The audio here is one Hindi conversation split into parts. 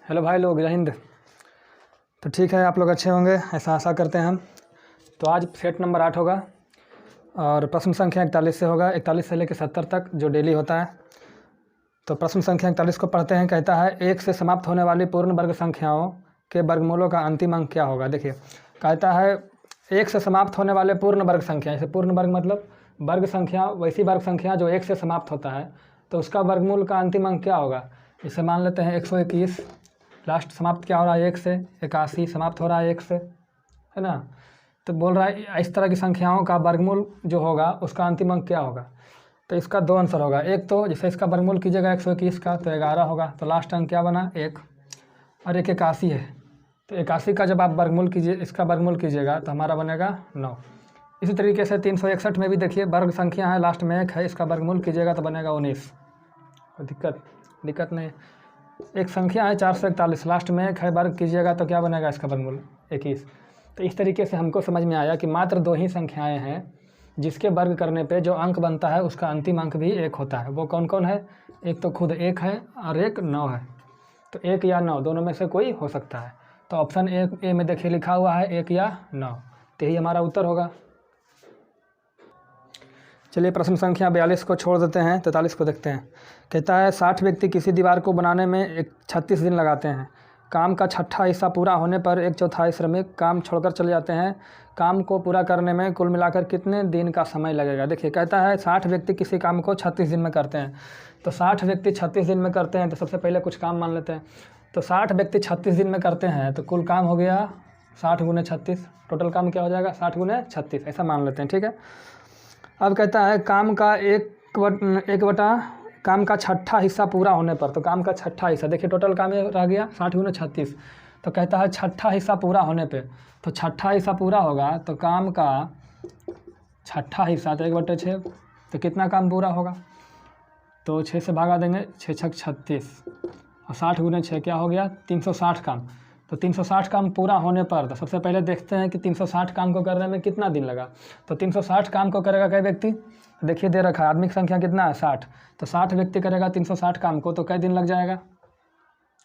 हेलो भाई लोग, जय हिंद। तो ठीक है, आप लोग अच्छे होंगे ऐसा आशा करते हैं हम। तो आज सेट नंबर 8 होगा और प्रश्न संख्या 41 से होगा, 41 से लेकर 70 तक जो डेली होता है। तो प्रश्न संख्या 41 को पढ़ते हैं। कहता है 1 से समाप्त होने वाली पूर्ण वर्ग संख्याओं के वर्गमूलों का अंतिम अंक क्या होगा। देखिए, कहता है 1 से समाप्त होने वाले पूर्ण वर्ग संख्या, जैसे पूर्ण वर्ग मतलब वर्ग संख्या, वैसी वर्ग संख्या जो 1 से समाप्त होता है, तो उसका वर्गमूल का अंतिम अंक क्या होगा। इसे मान लेते हैं 121, लास्ट समाप्त क्या हो रहा है 1 से, 81 समाप्त हो रहा है 1 से, है ना। तो बोल रहा है इस तरह की संख्याओं का वर्गमूल जो होगा उसका अंतिम अंक क्या होगा। तो इसका दो आंसर होगा। एक तो जैसे इसका वर्गमूल कीजिएगा 121 का तो 11 होगा, तो लास्ट अंक क्या बना 1, और एक 81 है तो 81 का जब आप वर्गमूल कीजिए, इसका वर्गमूल कीजिएगा तो हमारा बनेगा 9। इसी तरीके से 361 में भी देखिए वर्ग संख्या है, लास्ट में 1 है, इसका वर्गमूल कीजिएगा तो बनेगा 19। कोई दिक्कत नहीं। एक संख्या है 441, लास्ट में 1 है, वर्ग कीजिएगा तो क्या बनेगा इसका वर्गमूल 21। तो इस तरीके से हमको समझ में आया कि मात्र 2 ही संख्याएं हैं जिसके वर्ग करने पे जो अंक बनता है उसका अंतिम अंक भी 1 होता है। वो कौन कौन है, एक तो खुद 1 है और एक 9 है। तो 1 या 9 दोनों में से कोई हो सकता है। तो ऑप्शन ए में देखिए लिखा हुआ है 1 या 9, तो यही हमारा उत्तर होगा। चलिए प्रश्न संख्या 42 को छोड़ देते हैं, 43 को देखते हैं। कहता है 60 व्यक्ति किसी दीवार को बनाने में 36 दिन लगाते हैं। काम का छठा हिस्सा पूरा होने पर 1/4 श्रमिक काम छोड़कर चले जाते हैं। काम को पूरा करने में कुल मिलाकर कितने दिन का समय लगेगा। देखिए, कहता है 60 व्यक्ति किसी काम को 36 दिन में करते हैं। तो 60 व्यक्ति 36 दिन में करते हैं, तो सबसे पहले कुछ काम मान लेते हैं। तो 60 व्यक्ति 36 दिन में करते हैं तो कुल काम हो गया 60 × 36, टोटल काम क्या हो जाएगा 60 × 36, ऐसा मान लेते हैं, ठीक है। अब कहता है काम का छठा हिस्सा पूरा होने पर, तो काम का छठा हिस्सा देखिए टोटल काम ये रह गया 60 × 36। तो कहता है छठा हिस्सा पूरा होने पे, तो छठा हिस्सा पूरा होगा तो काम का छठा हिस्सा तो 1/6, तो कितना काम पूरा होगा, तो 6 से भागा देंगे, 6 × 6 = 36 और 60 × 6 क्या हो गया 360 काम। तो 360 काम पूरा होने पर तो सबसे पहले देखते हैं कि 360 काम को करने में कितना दिन लगा। तो 360 काम को करेगा कई व्यक्ति, देखिए दे रखा है आदमी की संख्या कितना है 60, तो 60 व्यक्ति करेगा 360 काम को, तो कई दिन लग जाएगा,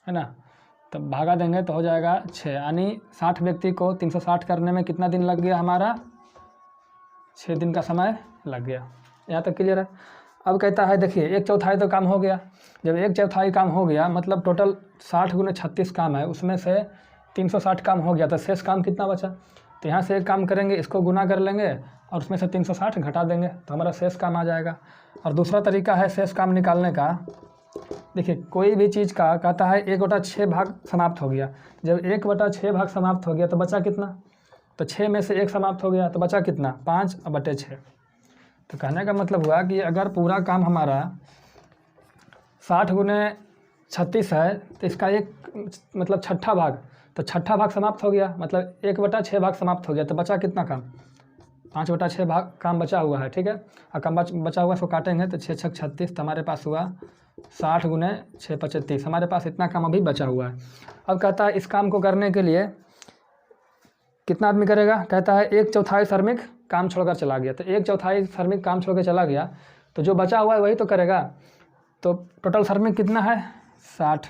है ना। तो भागा देंगे तो हो जाएगा 6, यानी 60 व्यक्ति को 360 करने में कितना दिन लग गया हमारा 6 दिन का समय लग गया। यहाँ तक क्लियर है। अब कहता है देखिए 1/4 तो काम हो गया। जब 1/4 काम हो गया मतलब टोटल 60 × 36 काम है, उसमें से 360 काम हो गया, तो शेष काम कितना बचा। तो यहाँ से एक काम करेंगे, इसको गुना कर लेंगे और उसमें से 360 घटा देंगे तो हमारा शेष काम आ जाएगा। और दूसरा तरीका है शेष काम निकालने का। देखिए कोई भी चीज़ का कहता है 1/6 भाग समाप्त हो गया। जब 1/6 भाग समाप्त हो गया तो बचा कितना, तो 6 में से 1 समाप्त हो गया तो बचा कितना 5/6। तो कहने का मतलब हुआ कि अगर पूरा काम हमारा 60 × 36 है तो इसका एक मतलब छठा भाग, तो छठा भाग समाप्त हो गया, मतलब 1/6 भाग समाप्त हो गया, तो बचा कितना काम 5/6 भाग काम बचा हुआ है, ठीक है। और काम बचा हुआ इसको काटेंगे तो 6 × 6 = 36, तो हमारे पास हुआ 60 × 6 = 35। हमारे पास इतना काम अभी बचा हुआ है। अब कहता है इस काम को करने के लिए कितना आदमी करेगा। कहता है 1/4 श्रमिक काम छोड़कर चला गया। तो 1/4 श्रमिक काम छोड़कर चला गया तो जो बचा हुआ है वही तो करेगा। तो टोटल श्रमिक कितना है 60,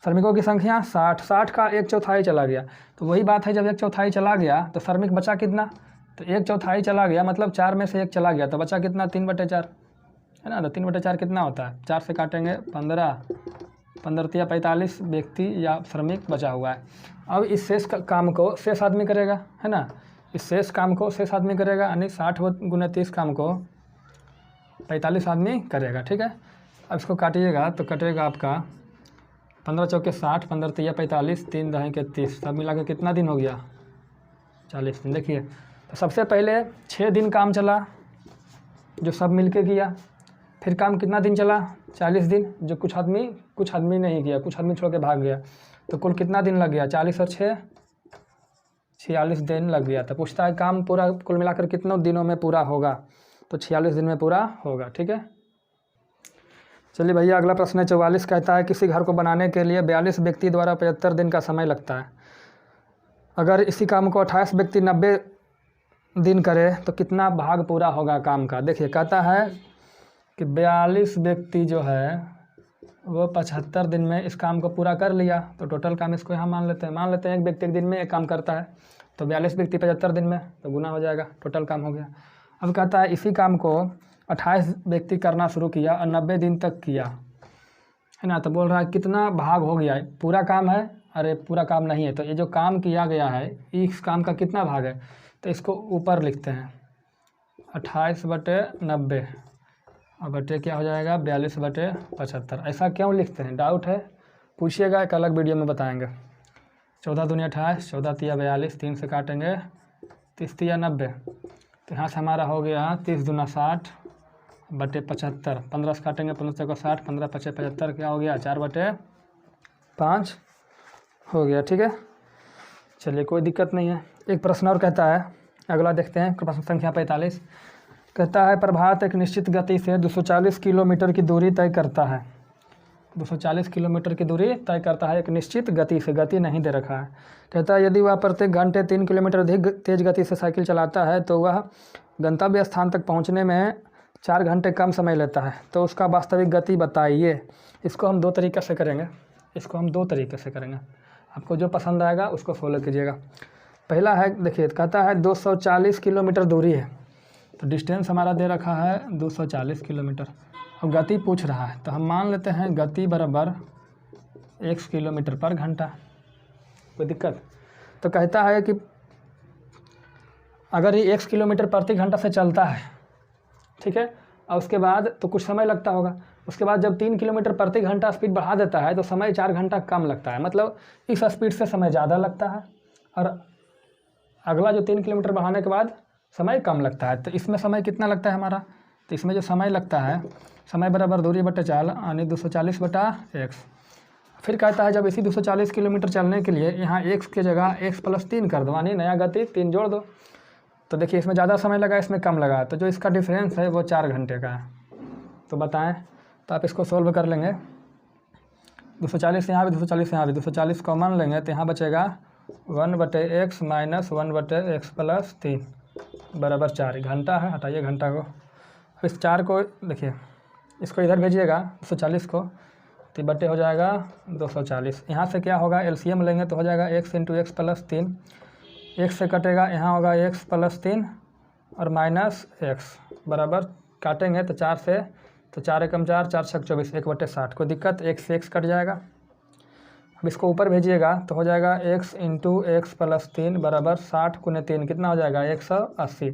श्रमिकों की संख्या 60 का 1/4 चला गया। तो वही बात है, जब 1/4 चला गया तो श्रमिक बचा कितना, तो 1/4 चला गया मतलब 4 में से 1 चला गया, तो बचा कितना 3/4, है ना। तो 3/4 कितना होता है, 4 से काटेंगे 15, 15 × 45 व्यक्ति या श्रमिक बचा हुआ है। अब इस शेष काम को शेष आदमी करेगा, है ना। इस शेष काम को शेष आदमी करेगा, यानी 60 × 30 काम को 45 आदमी करेगा, ठीक है। अब इसको काटिएगा तो कटेगा आपका 15 × 4 = 60, 15 × 3 = 45, 3 × 2 = 30, सब मिला के कितना दिन हो गया 40 दिन। देखिए तो सबसे पहले 6 दिन काम चला जो सब मिल के किया, फिर काम कितना दिन चला 40 दिन, जो कुछ आदमी नहीं किया, कुछ आदमी छोड़ के भाग गया, तो कुल कितना दिन लग गया 40 और 6 46 दिन लग गया। तो पूछता है काम पूरा कुल मिलाकर कितनों दिनों में पूरा होगा, तो 46 दिन में पूरा होगा, ठीक है। चलिए भैया अगला प्रश्न है 44। कहता है किसी घर को बनाने के लिए 42 व्यक्ति द्वारा 75 दिन का समय लगता है। अगर इसी काम को 28 व्यक्ति 90 दिन करे तो कितना भाग पूरा होगा काम का। देखिए कहता है कि 42 व्यक्ति जो है वो 75 दिन में इस काम को पूरा कर लिया, तो टोटल काम इसको यहाँ मान लेते हैं एक व्यक्ति एक दिन में एक काम करता है, तो 42 व्यक्ति 75 दिन में, तो गुना हो जाएगा, टोटल काम हो गया। अब कहता है इसी काम को 28 व्यक्ति करना शुरू किया और 90 दिन तक किया, है ना। तो बोल रहा है कितना भाग हो गया है, पूरा काम है, अरे पूरा काम नहीं है, तो ये जो काम किया गया है इस काम का कितना भाग है, तो इसको ऊपर लिखते हैं 28/90 और बटे क्या हो जाएगा 42/75। ऐसा क्यों लिखते हैं, डाउट है पूछिएगा, एक अलग वीडियो में बताएंगे। 14 दूनी 28, 14 तिया 42, 3 से काटेंगे 30 तिया 90, तो यहाँ से हमारा हो गया 30 दूना 60 बटे 75, 15 से काटेंगे 15 को 60, 15 पचे 75, क्या हो गया 4/5 हो गया। ठीक है, चलिए कोई दिक्कत नहीं है। एक प्रश्न और कहता है, अगला देखते हैं, प्रश्न संख्या 45 कहता है प्रभात एक निश्चित गति से 240 किलोमीटर की दूरी तय करता है। 240 किलोमीटर की दूरी तय करता है एक निश्चित गति से, गति नहीं दे रखा है। कहता है यदि वह प्रत्येक घंटे 3 किलोमीटर अधिक तेज़ गति से साइकिल चलाता है तो वह गंतव्य स्थान तक पहुंचने में 4 घंटे कम समय लेता है, तो उसका वास्तविक गति बताइए। इसको हम दो तरीके से करेंगे, आपको जो पसंद आएगा उसको फॉलो कीजिएगा। पहला है, देखिए कहता है 240 किलोमीटर दूरी है, तो डिस्टेंस हमारा दे रखा है 240 किलोमीटर, और गति पूछ रहा है, तो हम मान लेते हैं गति बराबर x किलोमीटर पर घंटा। कोई दिक्कत? तो कहता है कि अगर ये x किलोमीटर प्रति घंटा से चलता है, ठीक है, और उसके बाद तो कुछ समय लगता होगा, उसके बाद जब 3 किलोमीटर प्रति घंटा स्पीड बढ़ा देता है तो समय 4 घंटा कम लगता है, मतलब इस स्पीड से समय ज़्यादा लगता है, और अगला जो 3 किलोमीटर बढ़ाने के बाद समय कम लगता है। तो इसमें समय कितना लगता है हमारा, तो इसमें जो समय लगता है, समय बराबर दूरी बटे चाल यानी 240/x। फिर कहता है जब इसी 240 किलोमीटर चलने के लिए यहाँ x की जगह x+3 कर दो, यानी नया गति 3 जोड़ दो, तो देखिए इसमें ज़्यादा समय लगा, इसमें कम लगा, तो जो इसका डिफरेंस है वो 4 घंटे का है। तो बताएं, तो आप इसको सोल्व कर लेंगे। 240 यहाँ भी, 240 यहाँ भी, 240 कॉमन लेंगे तो यहाँ बचेगा 1/x माइनस 1/x+3 बराबर 4 घंटा है। हटाइए घंटा को, इस 4 को देखिए, इसको इधर भेजिएगा 240 को, तो बटे हो जाएगा 240। यहाँ से क्या होगा, एलसीएम लेंगे तो हो जाएगा x × x+3, x से कटेगा, यहाँ होगा x+3 और माइनस x बराबर काटेंगे तो 4 से, तो 4 एकम 4, 4 छक 24, 1/60। कोई दिक्कत, x से x कट जाएगा। अब इसको ऊपर भेजिएगा तो हो जाएगा x × x+3 बराबर 60 × 3 कितना हो जाएगा 180।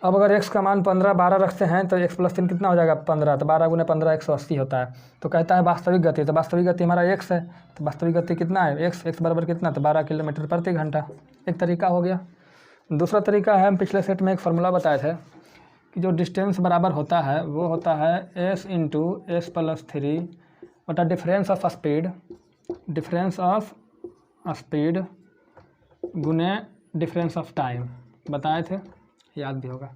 अब अगर x का मान 15 12 रखते हैं तो x+3 कितना हो जाएगा 15, तो 12 × 15 180 होता है। तो कहता है वास्तविक गति, तो वास्तविक गति हमारा x है, तो वास्तविक गति कितना है x बराबर कितना, तो 12 किलोमीटर प्रति घंटा। एक तरीका हो गया। दूसरा तरीका है, हम पिछले सेट में एक फार्मूला बताए थे कि जो डिस्टेंस बराबर होता है वो होता है s × s+3 बटा डिफरेंस ऑफ स्पीड गुने डिफरेंस ऑफ टाइम, बताए थे, याद भी होगा।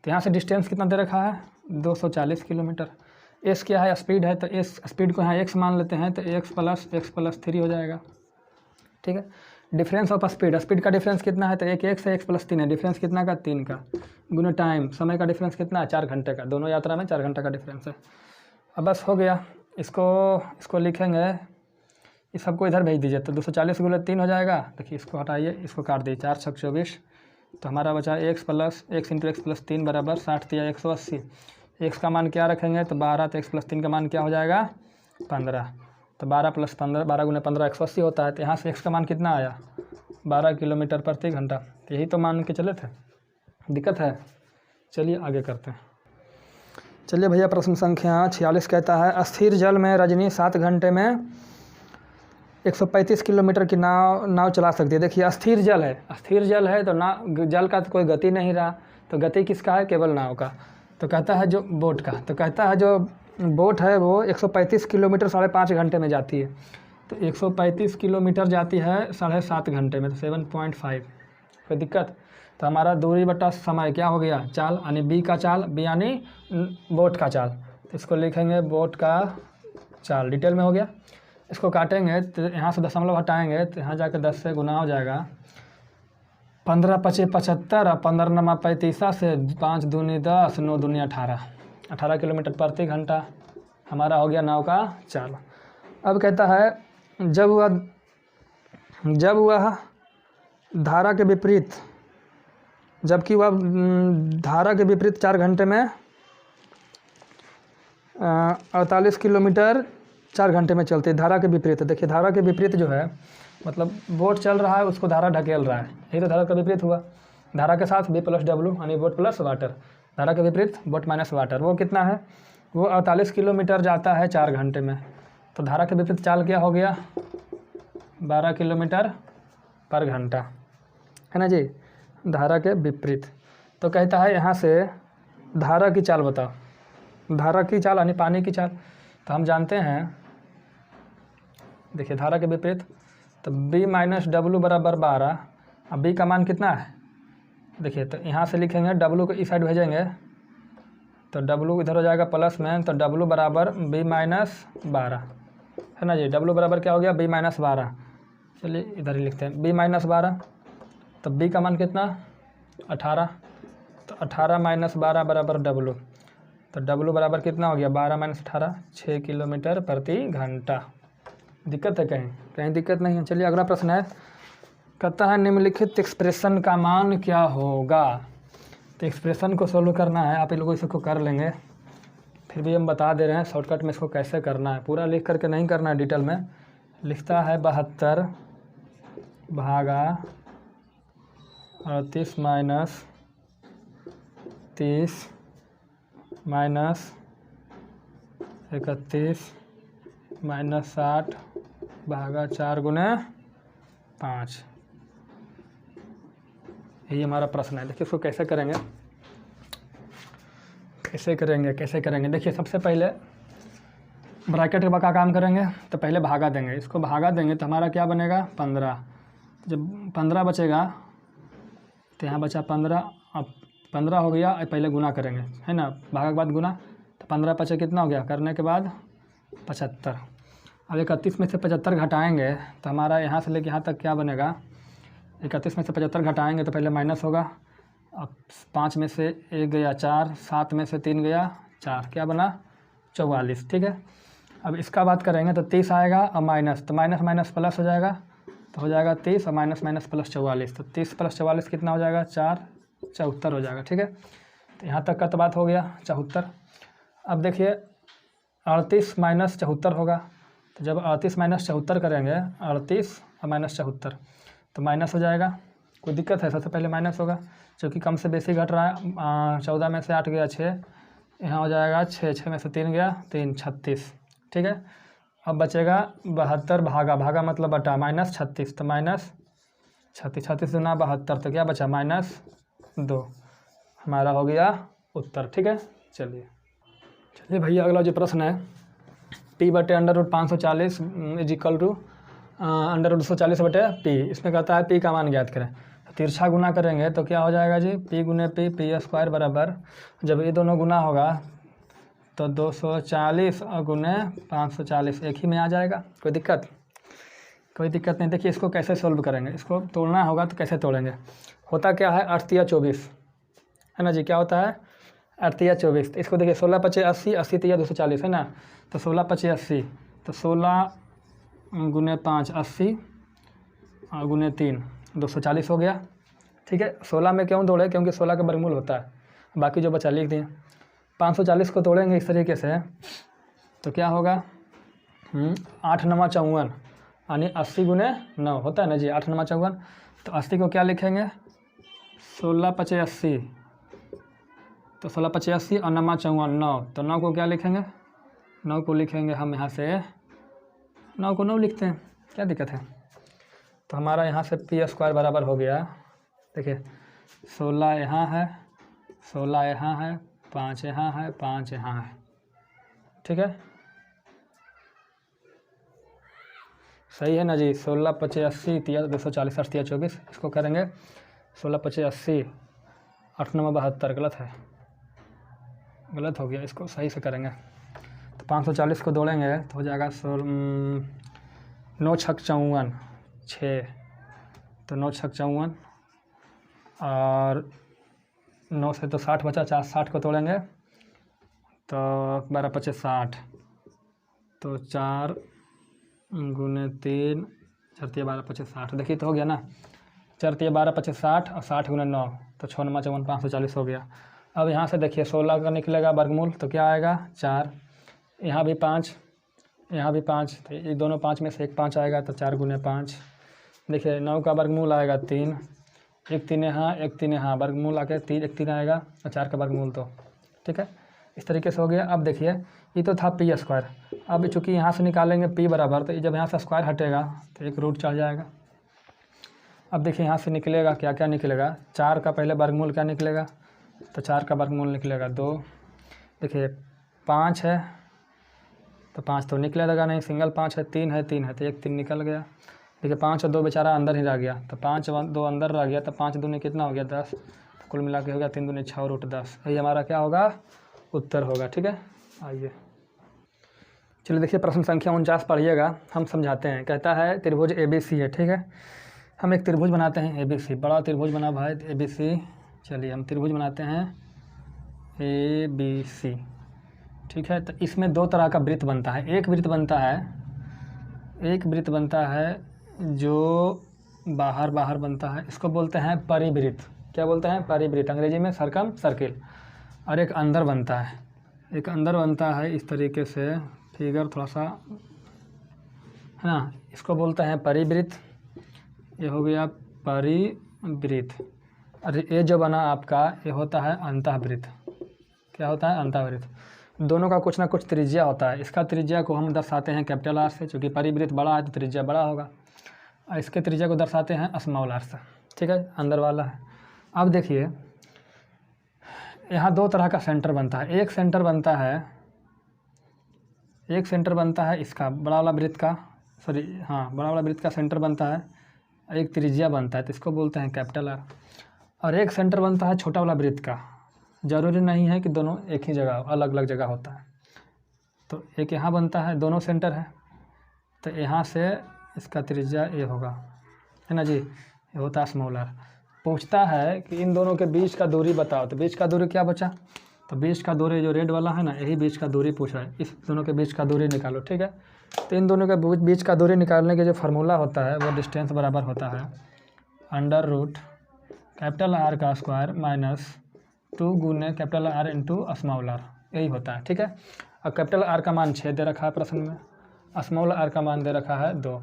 तो यहाँ से डिस्टेंस कितना दे रखा है 240 किलोमीटर, s क्या है स्पीड है, तो s स्पीड को यहाँ x मान लेते हैं, तो x+3 हो जाएगा। ठीक है, डिफरेंस ऑफ स्पीड का डिफरेंस कितना है, तो एक x है, x+3 है, डिफरेंस कितना का 3 का, गुना टाइम, समय का डिफरेंस कितना है 4 घंटे का, दोनों यात्रा में 4 घंटे का डिफरेंस है। अब बस हो गया, इसको लिखेंगे, इस सबको इधर भेज दीजिए, तो 240 × 3 हो जाएगा। देखिए इसको हटाइए, इसको काट दीजिए, 4 छक 24, तो हमारा बचा x × x+3 बराबर 60 या 180। x का मान क्या रखेंगे, तो 12, तो x+3 का मान क्या हो जाएगा 15, तो 12 + 15, 12 × 15 180 होता है। तो यहाँ से x का मान कितना आया 12 किलोमीटर प्रति घंटा, तो यही तो मान के चले थे, दिक्कत है। चलिए आगे करते हैं। चलिए भैया, प्रश्न संख्या 46 कहता है स्थिर जल में रजनी 7 घंटे में 135 किलोमीटर की नाव चला सकती है। देखिए स्थिर जल है तो जल का तो कोई गति नहीं रहा, तो गति किसका है, केवल नाव का। तो कहता है जो बोट का, तो कहता है जो बोट है वो 135 किलोमीटर 5.5 घंटे में जाती है, तो 135 किलोमीटर जाती है 7.5 घंटे में, तो 7.5। कोई दिक्कत? तो हमारा दूरी बटा समय क्या हो गया, चाल, यानी बी का चाल, बी यानी बोट का चाल, तो इसको लिखेंगे बोट का चाल, डिटेल में हो गया। इसको काटेंगे तो यहाँ से दशमलव हटाएंगे तो यहाँ जाकर 10 से गुना हो जाएगा, 15 × 5 = 75 और 15 × 9 = 35 से 5 दूनी 10, 9 दूनी 18 किलोमीटर प्रति घंटा हमारा हो गया 9 का चाल। अब कहता है जब वह धारा के विपरीत, जबकि वह धारा के विपरीत 4 घंटे में 48 किलोमीटर 4 घंटे में चलती है। धारा के विपरीत, देखिए धारा के विपरीत जो है मतलब बोट चल रहा है, उसको धारा ढकेल रहा है, यही तो धारा का विपरीत हुआ। धारा के साथ V + W यानी बोट प्लस वाटर, धारा के विपरीत बोट माइनस वाटर। वो कितना है, वो 48 किलोमीटर जाता है 4 घंटे में। तो धारा के विपरीत चाल क्या हो गया, 12 किलोमीटर पर घंटा, है ना जी, धारा के विपरीत। तो कहता है यहाँ से धारा की चाल बताओ, धारा की चाल यानी पानी की चाल। तो हम जानते हैं, देखिए धारा के विपरीत तो B - W बराबर 12। अब B का मान कितना है, देखिए तो यहाँ से लिखेंगे W को इस साइड भेजेंगे तो W इधर हो जाएगा प्लस में, तो W बराबर B - 12, है ना जी। W बराबर क्या हो गया, B - 12। चलिए इधर ही लिखते हैं B - 12। तो B का मान कितना, 18। तो 18 - 12 बराबर W। तो W बराबर कितना हो गया, 12 - 18, 6 किलोमीटर प्रति घंटा। दिक्कत है कहीं, कहीं दिक्कत नहीं है। चलिए अगला प्रश्न है, कहता है निम्नलिखित एक्सप्रेशन का मान क्या होगा। तो एक्सप्रेशन को सोल्व करना है, आप लोग इसको कर लेंगे, फिर भी हम बता दे रहे हैं शॉर्टकट में इसको कैसे करना है। पूरा लिख करके नहीं करना है डिटेल में। लिखता है 72 भागा 38 - 30 - 31 - 60 भागा 4 × 5। यही हमारा प्रश्न है। देखिए इसको कैसे करेंगे, कैसे करेंगे। देखिए सबसे पहले ब्रैकेट का काम करेंगे, तो पहले भागा देंगे, इसको भागा देंगे तो हमारा क्या बनेगा, 15। जब 15 बचेगा तो यहाँ बचा 15, अब 15 हो गया, पहले गुना करेंगे, है ना, भागा के बाद गुना, तो 15 पचे कितना हो गया, करने के बाद 75। अब 31 में से 75 घटाएंगे तो हमारा यहाँ से लेके यहाँ तक क्या बनेगा, 31 में से 75 घटाएंगे तो पहले माइनस होगा। अब 5 में से 1 गया 4, 7 में से 3 गया 4, क्या बना 44, ठीक है। अब इसका बात करेंगे तो 30 आएगा और माइनस, तो माइनस माइनस प्लस हो जाएगा, तो हो जाएगा 30 और माइनस माइनस प्लस 44। तो 30 + 44 कितना हो जाएगा, 4, 74 हो जाएगा, ठीक है। तो यहाँ तक का तो बात हो गया 74। अब देखिए 38 - 74 होगा, तो जब 38 - 74 करेंगे, 38 और -74 तो माइनस हो जाएगा। कोई दिक्कत है, सबसे पहले माइनस होगा क्योंकि कम से बेसी घट रहा है। 14 में से 8 गया 6, यहाँ हो जाएगा 6, 6 में से 3 गया 3, 36, ठीक है। अब बचेगा 72 भागा मतलब बटा -36, तो -36, 36 दूना 72, तो क्या बचा -2, हमारा हो गया उत्तर, ठीक है। चलिए भैया अगला जो प्रश्न है, P/√540 = √240/P। इसमें कहता है P का मान ज्ञात करें। तिरछा गुना करेंगे तो क्या हो जाएगा जी, P × P P² बराबर, जब ये दोनों गुना होगा तो 240 और गुने 540 एक ही में आ जाएगा। कोई दिक्कत नहीं। देखिए इसको कैसे सोल्व करेंगे, इसको तोड़ना होगा तो कैसे तोड़ेंगे। होता क्या है, 8 × 24, है ना जी, क्या होता है 8 × 24। तो इसको देखिए 16 × 5 = 80, 80 × 240, है ना, तो 16 × 5 = 80, तो 16 × 5 80 और गुने 3 240 हो गया, ठीक है। 16 में क्यों तोड़े, क्योंकि 16 का वर्गमूल होता है, बाकी जो बचा लिख दिए। 540 को तोड़ेंगे इस तरीके से तो क्या होगा, 8 × 9 = 54, यानी 80 × 9 होता है ना जी, 8 × 9 = 54। तो 80 को क्या लिखेंगे, 16 × 5 = 80, तो 16 × 5 = 80 और 9 × 54 9, तो 9 को क्या लिखेंगे, 9 को लिखेंगे हम यहाँ से 9 को 9 लिखते हैं, क्या दिक्कत है। तो हमारा यहाँ से P² बराबर हो गया, देखिए 16 यहाँ है, 16 यहाँ है, 5 यहाँ है, 5 यहाँ है, ठीक है, सही है ना जी। 16 × 5 = 80, 240, 8 × 24, इसको करेंगे 16 × 5 = 80, 8 × 9 = 72, गलत हो गया, इसको सही से करेंगे। तो 540 को तोड़ेंगे तो हो जाएगा 9 × 6 = 54, 6, तो 9 × 6 = 54 और 9 से तो 60 बचा, 60 को तोड़ेंगे तो 12 × 5 = 60, तो 4 गुने 3 4 12 25 60, देखिए तो हो गया ना। 4 12 25 60 और 60 गुने 9 तो 6 9 54 540 हो गया। अब यहाँ से देखिए 16 का निकलेगा वर्गमूल तो क्या आएगा 4, यहाँ भी 5, यहाँ भी 5, तो ये दोनों 5 में से एक 5 आएगा तो 4 गुने 5। देखिए 9 का वर्गमूल आएगा 3, एक 3 यहाँ एक 3 यहाँ, वर्गमूल आके 3 एक 3 आएगा और 4 का वर्गमूल 2। ठीक है, इस तरीके से हो गया। अब देखिए ये तो था पी स्क्वायर, अब चूँकि यहाँ से निकालेंगे पी बराबर, तो जब यहाँ से स्क्वायर हटेगा तो एक रूट चढ़ जाएगा। अब देखिए यहाँ से निकलेगा क्या क्या निकलेगा, 4 का पहले वर्गमूल क्या निकलेगा, तो 4 का वर्गमूल निकलेगा 2। देखिए 5 है तो 5 तो निकलेगा नहीं, सिंगल 5 है, 3 है 3 है तो एक 3 निकल गया। देखिए 5 और 2 बेचारा अंदर ही रह गया, तो 5 और 2 अंदर रह गया तो 5 दूनी कितना हो गया 10, तो कुल मिला के हो गया 3 दूनी 6 रूट 10। यही हमारा क्या होगा उत्तर होगा। ठीक है, आइए चलिए देखिए प्रश्न संख्या 49 पढ़िएगा, हम समझाते हैं। कहता है त्रिभुज ABC है। ठीक है, हम एक त्रिभुज बनाते हैं ABC, बड़ा त्रिभुज बना भाई ABC। चलिए हम त्रिभुज बनाते हैं ABC। ठीक है, तो इसमें दो तरह का वृत्त बनता है। एक वृत्त बनता है जो बाहर बाहर बनता है, इसको बोलते हैं परिवृत्त। क्या बोलते हैं? परिवृत्त, अंग्रेजी में सर्कम सर्किल। और एक अंदर बनता है, इस तरीके से फिगर थोड़ा सा है ना, इसको बोलते हैं परिवृत्त। ये हो गया परिवृत्त। और ये जो बना आपका ये होता है अंतःवृत्त। क्या होता है? अंतःवृत्त। दोनों का कुछ ना कुछ त्रिज्या होता है। इसका त्रिज्या को हम दर्शाते हैं कैपिटल आर से, चूँकि परिवृत्त बड़ा है तो त्रिज्या बड़ा होगा। और इसके त्रिज्या को दर्शाते हैं स्मॉल आर से। ठीक है, अंदर वाला है। अब देखिए यहाँ दो तरह का सेंटर बनता है। एक सेंटर बनता है इसका बड़ा वाला वृत्त का, बड़ा वाला वृत्त का सेंटर बनता है। एक त्रिज्या बनता है तो इसको बोलते हैं कैपिटल आर। और एक सेंटर बनता है छोटा वाला वृत्त का। ज़रूरी नहीं है कि दोनों एक ही जगह, अलग अलग जगह होता है। तो एक यहाँ बनता है, दोनों सेंटर है, तो यहाँ से इसका त्रिज्या ये होगा, है ना जी, ये होता है स्मॉल आर। पूछता है कि इन दोनों के बीच का दूरी बताओ, तो बीच का दूरी क्या बचा? तो बीच का दूरी जो रेड वाला है ना, यही बीच का दूरी पूछ रहा है। इस दोनों के बीच का दूरी निकालो। ठीक है, तो इन दोनों के बीच का दूरी निकालने के जो फार्मूला होता है वो डिस्टेंस बराबर होता है अंडर रूट कैपिटल आर का स्क्वायर माइनस 2 गुने capital R into small R, यही होता है। ठीक है, और कैपिटल आर का मान 6 दे रखा है प्रश्न में, स्मॉल आर का मान दे रखा है 2।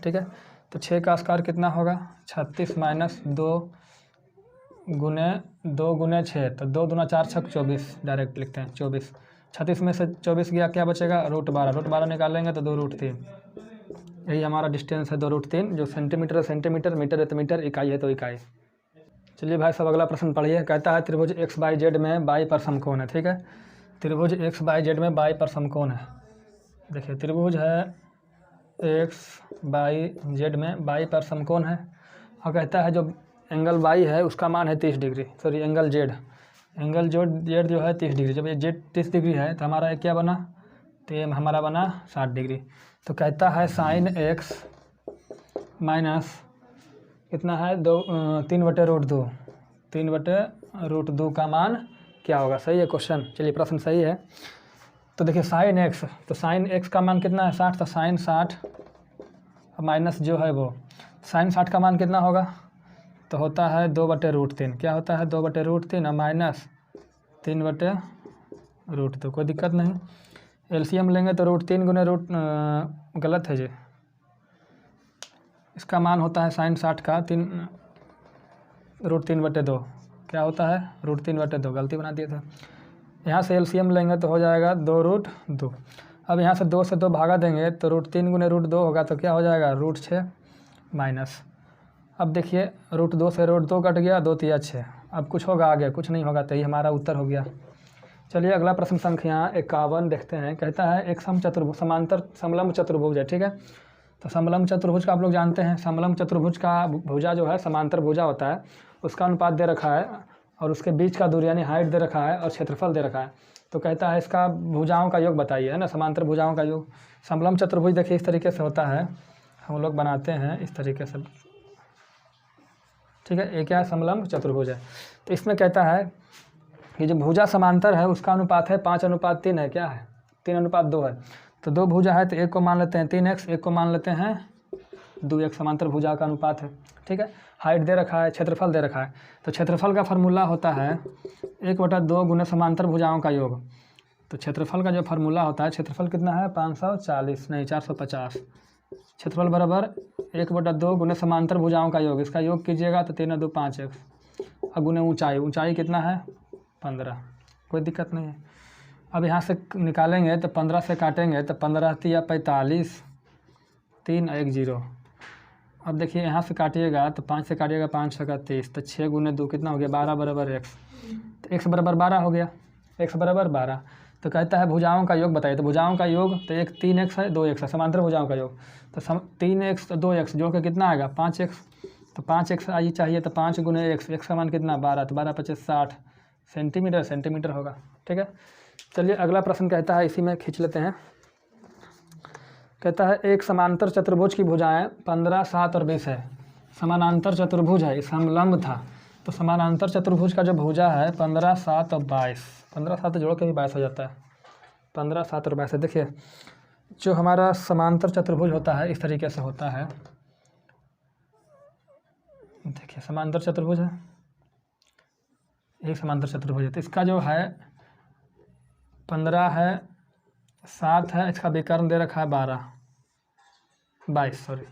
ठीक है, तो 6 का स्क्वायर कितना होगा? 36 माइनस 2 गुने 6, तो 2 दूना 4 6 24, डायरेक्ट लिखते हैं 24। 36 में से 24 गया, क्या बचेगा? रूट 12 निकालेंगे तो 2 रूट 3। यही हमारा डिस्टेंस है 2 रूट 3, जो सेंटीमीटर है सेंटीमीटर, मीटर है तो मीटर, इकाई है तो इकाई। चलिए भाई सब अगला प्रश्न पढ़िए। कहता है त्रिभुज XYZ में बाई पर समकोण है। ठीक है, त्रिभुज XYZ में बाई पर समकोण है। देखिए त्रिभुज है XYZ में बाई पर समकोण है, और कहता है जो एंगल वाई है उसका मान है 30 डिग्री, सॉरी एंगल जेड जो है 30 डिग्री। जब ये जेड 30 डिग्री है तो हमारा क्या बना? तो ये हमारा बना 60 डिग्री। तो कहता है साइन x माइनस कितना है 3/√2, 3/√2 का मान क्या होगा? सही है क्वेश्चन। चलिए प्रश्न सही है। तो देखिए साइन x, तो साइन x का मान कितना है? 60, तो साइन 60 माइनस जो है वो साइन 60 का मान कितना होगा? तो होता है 2/√3। क्या होता है? 2/√3 और माइनस 3/√2। कोई दिक्कत नहीं, एलसीएम लेंगे तो √3 गुने गलत है जी, इसका मान होता है साइन 60 का √3/2। क्या होता है? √3/2, गलती बना दिया था। यहाँ से एलसीएम लेंगे तो हो जाएगा 2√2। अब यहाँ से 2 से 2 भागा देंगे तो √3 गुने √2 होगा, तो क्या हो जाएगा? √6 माइनस। अब देखिए √2 से √2 कट गया, 2 3 6। अब कुछ होगा आगे? कुछ नहीं होगा, तो ये हमारा उत्तर हो गया। चलिए अगला प्रश्न संख्या 51 देखते हैं। कहता है एक समांतर समलंब चतुर्भुज है। ठीक है, तो समलंब चतुर्भुज का आप लोग जानते हैं, समलंब चतुर्भुज का भुजा जो है समांतर भुजा होता है, उसका अनुपात दे रखा है और उसके बीच का दूरी यानी हाइट दे रखा है और क्षेत्रफल दे रखा है। तो कहता है इसका भुजाओं का योग बताइए, है ना, समांतर भुजाओं का योग। समलंब चतुर्भुज देखिए इस तरीके से होता है, हम लोग बनाते हैं इस तरीके से। ठीक है, ये क्या है? समलंब चतुर्भुज है। तो इसमें कहता है कि जो भुजा समांतर है उसका अनुपात है 5:3 है, क्या है? 3:2 है। तो दो भुजा है तो एक को मान लेते हैं 3x, एक को मान लेते हैं 2x, समांतर भुजा का अनुपात है। ठीक है, हाइट दे रखा है, क्षेत्रफल दे रखा है। तो क्षेत्रफल का फार्मूला होता है 1/2 गुना समांतर भुजाओं का योग। तो क्षेत्रफल का जो फार्मूला होता है, क्षेत्रफल कितना है 540 नहीं 450, क्षेत्रफल बराबर 1/2 गुना समांतर भुजाओं का योग। इसका योग कीजिएगा तो 3 और 2 5x, और गुने ऊंचाई, ऊंचाई कितना है 15, कोई दिक्कत नहीं है। अब यहाँ से निकालेंगे तो 15 से काटेंगे तो 15 या 45, 3 और 1 0। अब देखिए यहाँ से काटिएगा तो 5 से काटिएगा 5 6 30, तो 6 गुने 2 कितना हो गया 12 बराबर x, तो x बराबर 12 हो गया, x बराबर 12। तो कहता है भुजाओं का योग बताइए। तो भुजाओं का योग तो एक 3x है 2x है, समांतर भुजाओं का योग। तो 3x तो 2x जोड़ के कितना आएगा 5x, तो 5x आई चाहिए, तो 5 गुने x का मान कितना 12, तो 12 25 60 सेंटीमीटर, सेंटीमीटर होगा। ठीक है, चलिए अगला प्रश्न कहता है, इसी में खींच लेते हैं। कहता है एक समांतर चतुर्भुज की भुजाएं 15 7 और 20 है। समानांतर चतुर्भुज है, समलंब था। तो समानांतर चतुर्भुज का जो भुजा है 15 7 और 22, 15 7 जोड़ के भी 22 हो जाता है, 15 7 और 22। देखिए जो हमारा समांतर चतुर्भुज होता है इस तरीके से होता है। देखिए समांतर चतुर्भुज है, एक समांतर चतुर्भुज है। तो इसका जो है 15 है, 7 है, इसका विकर्ण दे रखा है 22 सॉरी।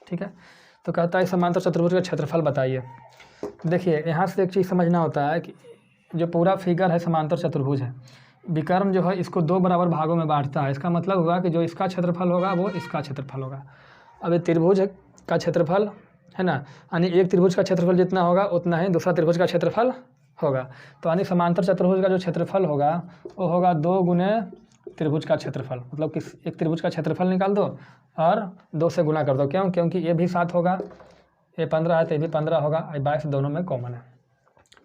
ठीक है, तो कहता है समांतर चतुर्भुज का क्षेत्रफल बताइए। देखिए यहाँ से एक चीज़ समझना होता है कि जो पूरा फिगर है समांतर चतुर्भुज है, विकर्ण जो है इसको 2 बराबर भागों में बांटता है। इसका मतलब हुआ कि जो इसका क्षेत्रफल होगा वो इसका क्षेत्रफल होगा। अब ये त्रिभुज का क्षेत्रफल है ना, यानी एक त्रिभुज का क्षेत्रफल जितना होगा उतना ही दूसरा त्रिभुज का क्षेत्रफल होगा। तो यानी समांतर चतुर्भुज का जो क्षेत्रफल होगा वो होगा 2 गुने त्रिभुज का क्षेत्रफल। मतलब कि एक त्रिभुज का क्षेत्रफल निकाल दो और 2 से गुना कर दो। क्यों? क्योंकि ये भी 7 होगा, ये 15 है तो ये भी 15 होगा, 22 दोनों में कॉमन है।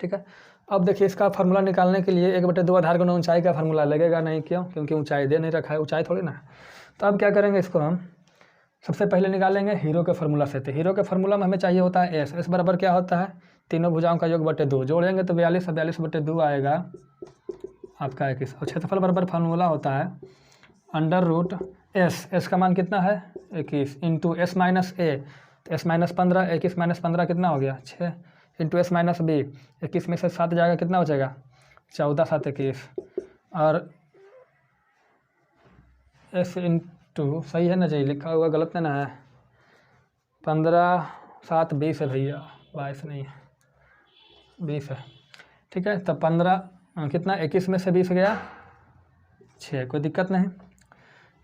ठीक है, अब देखिए इसका फार्मूला निकालने के लिए 1/2 आधार गुना ऊंचाई का फार्मूला लगेगा नहीं। क्यों? क्योंकि ऊंचाई दे नहीं रखा है, ऊंचाई थोड़ी ना है। तो अब क्या करेंगे, इसको हम सबसे पहले निकालेंगे हीरो के फार्मूला से। तो हीरो के फार्मूला में हमें चाहिए होता है एस बराबर क्या होता है तीनों भुजाओं का योग बटे 2, जोड़ेंगे तो 42 और 42 बटे 2 आएगा आपका 21। और क्षेत्रफल बराबर फार्मूला होता है अंडर रूट एस का मान कितना है 21 इंटू एस माइनस ए, तो एस माइनस 15, 21 माइनस 15 कितना हो गया 6, इंटू एस माइनस बी, 21 में से 7 जाएगा कितना हो जाएगा 14 7 21, और एस इंटू सही है ना जी, लिखा हुआ गलत नहीं ना है, 15 7 20 है भैया, 22 नहीं है 20 है। ठीक है, तो 15 कितना 21 में से 20 गया 6, कोई दिक्कत नहीं।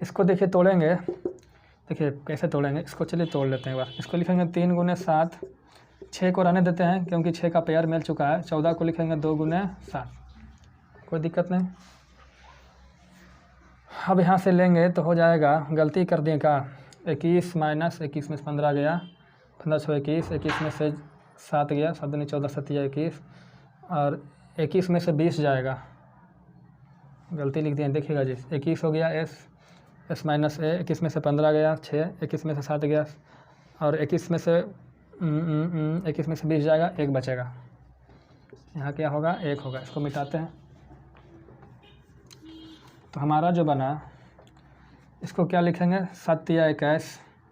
इसको देखिए तोड़ेंगे, देखिए कैसे तोड़ेंगे इसको, चलिए तोड़ लेते हैं एक बार। इसको लिखेंगे 3 गुने 7, 6 को रहने देते हैं क्योंकि 6 का पेयर मिल चुका है। 14 को लिखेंगे 2 गुने 7, कोई दिक्कत नहीं। अब यहाँ से लेंगे तो हो जाएगा, गलती कर दिए का 21 माइनस 21 में से 15 गया, 15 6 21, 21 में से 7 गया, 7 दूनी 14 7 21, और 21 में से 20 जाएगा, गलती लिख दिए देखिएगा जी, 21 हो गया एस माइनस ए, 21 में से 15 गया 6, 21 में से 7 गया, और 21 में से 20 जाएगा, 1 बचेगा। यहाँ क्या होगा 1 होगा, इसको मिटाते हैं तो हमारा जो बना इसको क्या लिखेंगे 7 या 21,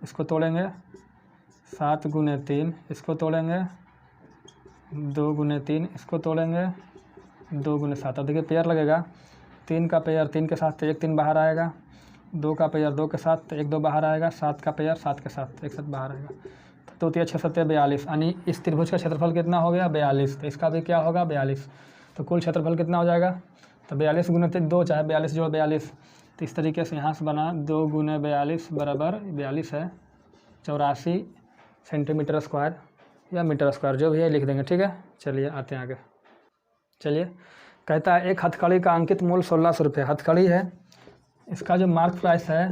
इसको तोड़ेंगे 7 गुने 3, इसको तोड़ेंगे 2 गुने 3, इसको तोड़ेंगे 2 गुने 7। अब देखिए पेयर लगेगा, 3 का पेयर 3 के साथ तो 1 3 बाहर आएगा, 2 का पेयर 2 के साथ तो 1 2 बाहर आएगा, 7 का पेयर 7 के साथ एक साथ बाहर आएगा। तो 2 6 7 42, यानी इस त्रिभुज का क्षेत्रफल कितना हो गया 42, तो इसका भी क्या होगा 42। तो कुल क्षेत्रफल कितना हो जाएगा, तो 42 गुने 2 चाहे 42 जोड़ 42, तो इस तरीके से यहाँ से बना 2 गुने 42 बराबर 42 है 84 सेंटीमीटर स्क्वायर या मीटर स्क्वायर, जो भी है लिख देंगे। ठीक है, चलिए आते हैं आगे। चलिए कहता है एक हथकड़ी का अंकित मूल्य 1600 रुपये, हथकड़ी है, इसका जो मार्क प्राइस है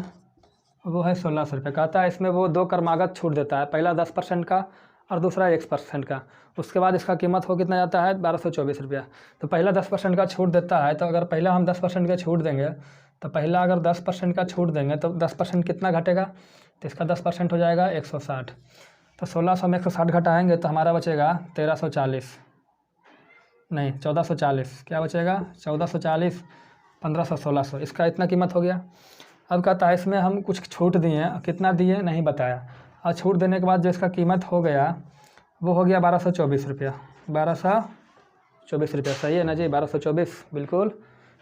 वो है 1600 रुपये। कहता है इसमें वो 2 क्रमागत छूट देता है, पहला 10% का और दूसरा 1% का। उसके बाद इसका कीमत हो कितना जाता है 1224 रुपया। तो पहला 10% का छूट देता है, तो अगर पहला हम 10% का छूट देंगे, तो पहला अगर 10% का छूट देंगे तो 10% कितना घटेगा, तो इसका 10% हो जाएगा 160। तो 1600 में 160 घटाएँगे तो हमारा बचेगा 1340 नहीं 1440, क्या बचेगा 1440, 1500 1600, इसका इतना कीमत हो गया। अब कहता है इसमें हम कुछ छूट दिए, कितना दिए नहीं बताया, और छूट देने के बाद जो इसका कीमत हो गया वो हो गया 1224 रुपया। 1224 रुपया सही है ना जी, 1224 बिल्कुल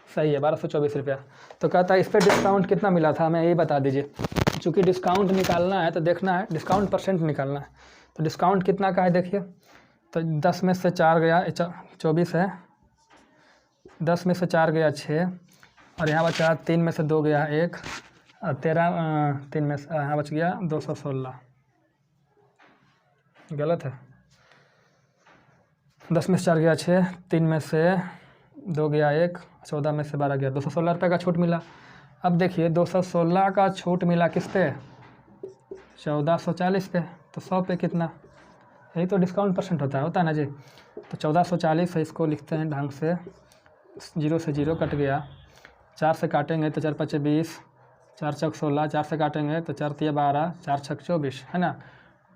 सही है, 1224 रुपया। तो कहता है इस पर डिस्काउंट कितना मिला था हमें यही बता दीजिए। चूँकि डिस्काउंट निकालना है तो देखना है, डिस्काउंट परसेंट निकालना है। तो डिस्काउंट कितना का है देखिए, तो 10 में से 4 गया 24 है, 10 में से 4 गया 6, और यहाँ बचा 3 में से 2 गया 1, और 3 में से यहाँ बच गया 216। गलत है, 10 में से 4 गया 6, 3 में से 2 गया 1, 14 में से 12 गया 216 रुपये का छूट मिला। अब देखिए 216 का छूट मिला किस पे, 1440 पे। तो 100 पे कितना, यही तो डिस्काउंट परसेंट होता है ना जी। तो 1440 है, इसको लिखते हैं ढंग से, 0 से 0 कट गया, 4 से काटेंगे तो 4 5 20, 4 चौक 16, 4 से काटेंगे तो 4 तिया 12, 4 छक 24 है ना,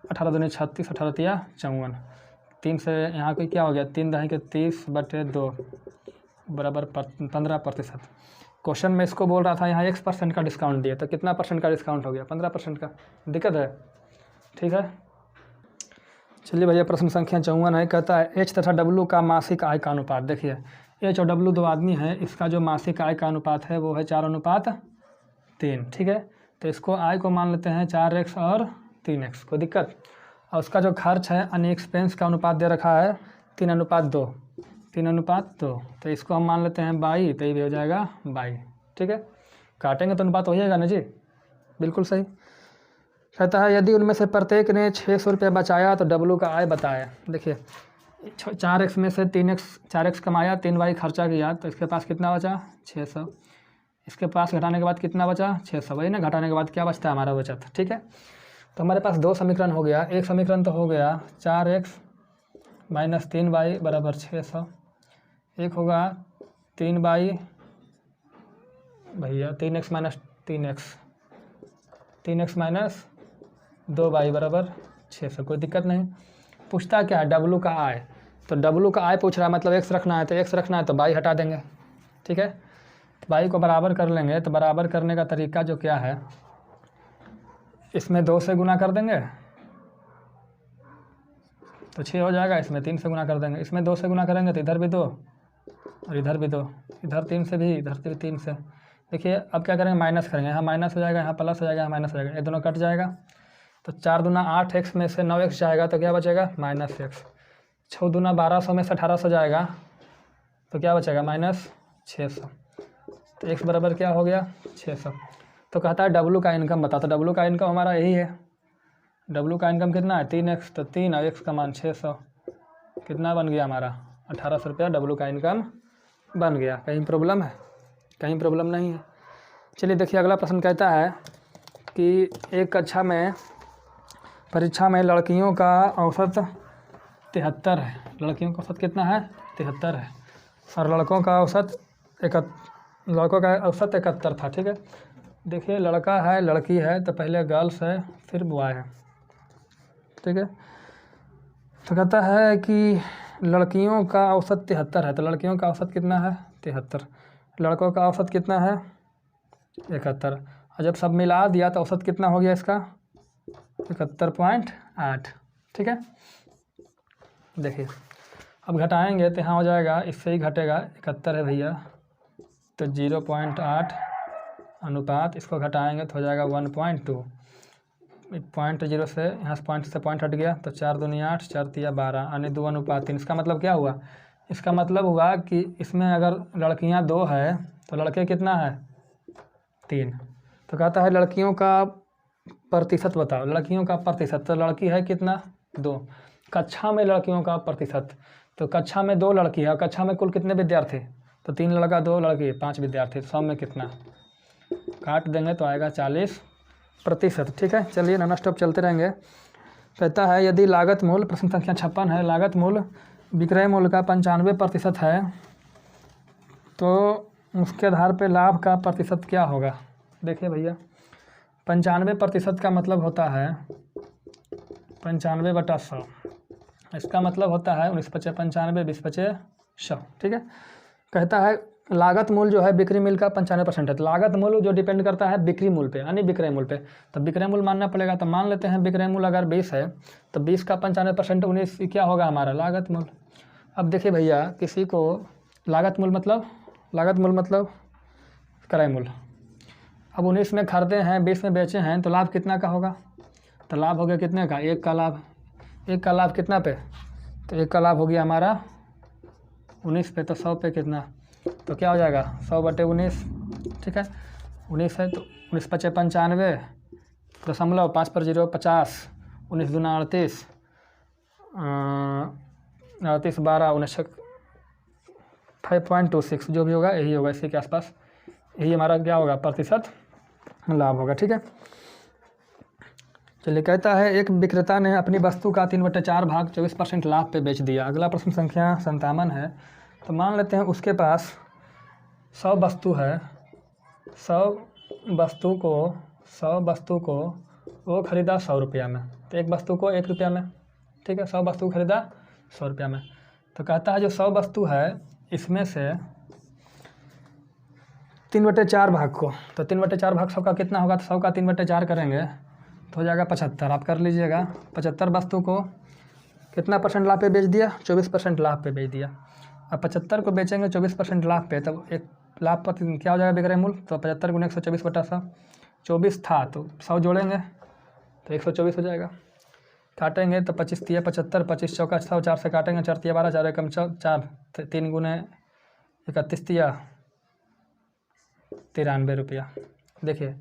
18 दूनी 36, 18 तिया 54, 3 से यहाँ कोई क्या हो गया, 3 दही के 30/2 बराबर 15%। क्वेश्चन में इसको बोल रहा था यहाँ 1% का डिस्काउंट दिया, तो कितना परसेंट का डिस्काउंट हो गया, 15% का। दिक्कत है, ठीक है। चलिए भैया प्रश्न संख्या 54 है, कहता है एच तथा डब्लू का मासिक आय का अनुपात। देखिए एच और डब्लू 2 आदमी हैं, इसका जो मासिक आय का अनुपात है वो है 4:3, ठीक है। तो इसको आय को मान लेते हैं 4x और 3x, कोई दिक्कत। और उसका जो खर्च है यानी एक्सपेंस का अनुपात दे रखा है 3:2, 3:2, तो इसको हम मान लेते हैं 22, तो ये भी हो जाएगा 22, ठीक है। काटेंगे तो अनुपात हो जाएगा ना जी, बिल्कुल सही। कहता है यदि उनमें से प्रत्येक ने 600 रुपये बचाया तो डब्लू का आय बताया। देखिए 4x में से 3x, 4x कमाया, 3y खर्चा किया, तो इसके पास कितना बचा 600। इसके पास घटाने के बाद कितना बचा 600, वही ना, घटाने के बाद क्या बचता है हमारा बचत, ठीक है। तो हमारे पास 2 समीकरण हो गया, एक समीकरण तो हो गया 4x - 3y बराबर 600, एक होगा 3y भैया 3x - 3x - 2y बराबर 600, कोई दिक्कत नहीं। पूछता क्या है डब्लू का आय, तो डब्लू का आय पूछ रहा है, मतलब x रखना है, तो x रखना है तो y हटा देंगे, ठीक है। तो y को बराबर कर लेंगे, तो बराबर करने का तरीका जो क्या है, इसमें 2 से गुना कर देंगे तो 6 हो जाएगा, इसमें 3 से गुना कर देंगे, इसमें 2 से गुना करेंगे तो इधर भी 2 और इधर भी 2, इधर 3 से भी, इधर से भी 3 से। देखिए अब क्या करेंगे, माइनस करेंगे, यहाँ माइनस हो जाएगा, यहाँ प्लस हो जाएगा, यहाँ माइनस हो जाएगा, ये दोनों कट जाएगा। तो 4 दूना 8x में से 9x जाएगा तो क्या बचेगा -x, 6 दूना 1200 में से 1800 जाएगा तो क्या बचेगा -600। तो x बराबर क्या हो गया 600। तो कहता है डब्लू का इनकम बता, तो डब्लू का इनकम हमारा यही है, डब्लू का इनकम कितना है 3x, तो 3 और x का मान 600, कितना बन गया हमारा 1800 रुपया डब्लू का इनकम बन गया। कहीं प्रॉब्लम है, कहीं प्रॉब्लम नहीं है। चलिए देखिए अगला प्रश्न कहता है कि एक कक्षा में परीक्षा में लड़कियों का औसत 73 है, लड़कियों का औसत कितना है 73 है, और लड़कों का औसत 71 था, ठीक है। देखिए लड़का है लड़की है, तो पहले गर्ल्स है फिर बॉय है, ठीक है। तो कहता है कि लड़कियों का औसत 73 है, तो लड़कियों का औसत कितना है 73, लड़कों का औसत कितना है 71, और जब सब मिला दिया तो औसत कितना हो गया इसका 71.8, ठीक है। देखिए अब घटाएंगे तो यहाँ हो जाएगा, इससे ही घटेगा, 71 है भैया, तो 0.8 अनुपात, इसको घटाएंगे तो हो जाएगा 1.2, 0.0 से यहाँ से पॉइंट हट गया, तो 4 दूनी 8, 4 तिया 12 यानी 2:3। इसका मतलब क्या हुआ, इसका मतलब हुआ कि इसमें अगर लड़कियां 2 है तो लड़के कितना है 3। तो कहता है लड़कियों का प्रतिशत बताओ, लड़कियों का प्रतिशत, तो लड़की है कितना 2, कक्षा में लड़कियों का प्रतिशत, तो कक्षा में 2 लड़की है, कक्षा में कुल कितने विद्यार्थी, तो 3 लड़का 2 लड़की 5 विद्यार्थी, तो 100 में कितना, काट देंगे तो आएगा 40%, ठीक है। चलिए नॉन स्टॉप चलते रहेंगे। कहता है यदि लागत मूल्य, प्रश्न संख्या 56 है, लागत मूल्य विक्रय मूल्य का 95% है तो उसके आधार पर लाभ का प्रतिशत क्या होगा। देखिए भैया 95% का मतलब होता है 95/100, इसका मतलब होता है 19 × 95 = 20 × 100, ठीक है। कहता है लागत मूल्य जो है बिक्री मूल्य का 95% है। तो लागत मूल्य जो डिपेंड करता है बिक्री मूल्य पे, यानी विक्रय मूल्य पे। तो विक्रय मूल्य मानना पड़ेगा। तो मान लेते हैं विक्रय मूल्य अगर 20 है तो 20 का 95% 19 क्या होगा हमारा लागत मूल्य। अब देखिए भैया, किसी को लागत मूल्य मतलब क्रय मूल्य। अब 19 में खरीदे हैं, 20 में बेचे हैं, तो लाभ कितना का होगा। तो लाभ हो गया कितने का, 1 का लाभ। 1 का लाभ कितना पे, तो 1 का लाभ हो गया हमारा 19 पे। तो 100 पे कितना, तो क्या हो जाएगा 100/19। ठीक है, 19 है तो 19 × 5 = 95, दशमलव 5 पर 0 50, 19 दूना 38, 38 12 19 5.26 जो भी होगा यही होगा, इसी के आसपास यही हमारा क्या होगा प्रतिशत लाभ होगा। ठीक है, चलिए कहता है एक विक्रेता ने अपनी वस्तु का 3/4 भाग 24% लाभ पे बेच दिया। अगला प्रश्न संख्या 57 है। तो मान लेते हैं उसके पास 100 वस्तु है, 100 वस्तु को वो ख़रीदा 100 रुपया में। तो एक वस्तु को 1 रुपया में, ठीक है, 100 वस्तु ख़रीदा 100 रुपया में। तो कहता है जो 100 वस्तु है इसमें से 3/4 भाग को, तो 3/4 भाग 100 का कितना होगा, तो 100 का 3/4 करेंगे तो हो जाएगा 75। आप कर लीजिएगा, 75 वस्तु को कितना परसेंट लाभ पे बेच दिया, 24% लाभ पे बेच दिया। अब 75 को बेचेंगे 24% लाभ पे, तब एक लाभ पर क्या हो जाएगा विक्रय मूल्य। तो 75 × 124/100, 24 था तो 100 जोड़ेंगे तो 124 हो जाएगा। काटेंगे तो 25 × 75, 25 चौका 100, 4 से काटेंगे 4 × 12, 4 एकम 4, 3 × 31 93 रुपया। देखिए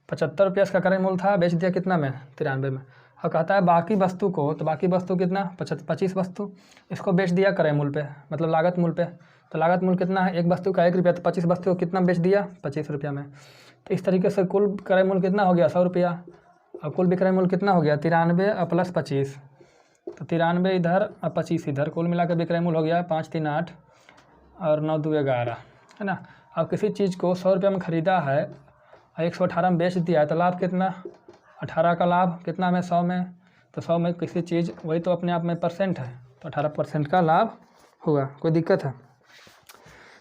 75 रुपया इसका क्रय मूल्य था, बेच दिया कितना में 93 में। और कहता है बाकी वस्तु को, तो बाकी वस्तु कितना 25 वस्तु, इसको बेच दिया क्रय मूल्य पे, मतलब लागत मूल्य पे। तो लागत मूल्य कितना है, एक वस्तु का 1 रुपया, तो 25 वस्तु को कितना बेच दिया 25 रुपया में। तो इस तरीके से कुल क्रय मूल्य कितना हो गया 100 रुपया, और कुल विक्रय मूल्य कितना हो गया 93 और प्लस 25। तो 93 इधर और 25 इधर, कुल मिलाकर विक्रय मूल्य हो गया 5 3 8 और 9 2 11, है ना। अब किसी चीज़ को 100 रुपया में ख़रीदा है और 118 में बेच दिया है, तो लाभ कितना 18 का लाभ कितना में 100 में, तो 100 में किसी चीज़ वही तो अपने आप में परसेंट है, तो 18% का लाभ होगा। कोई दिक्कत है।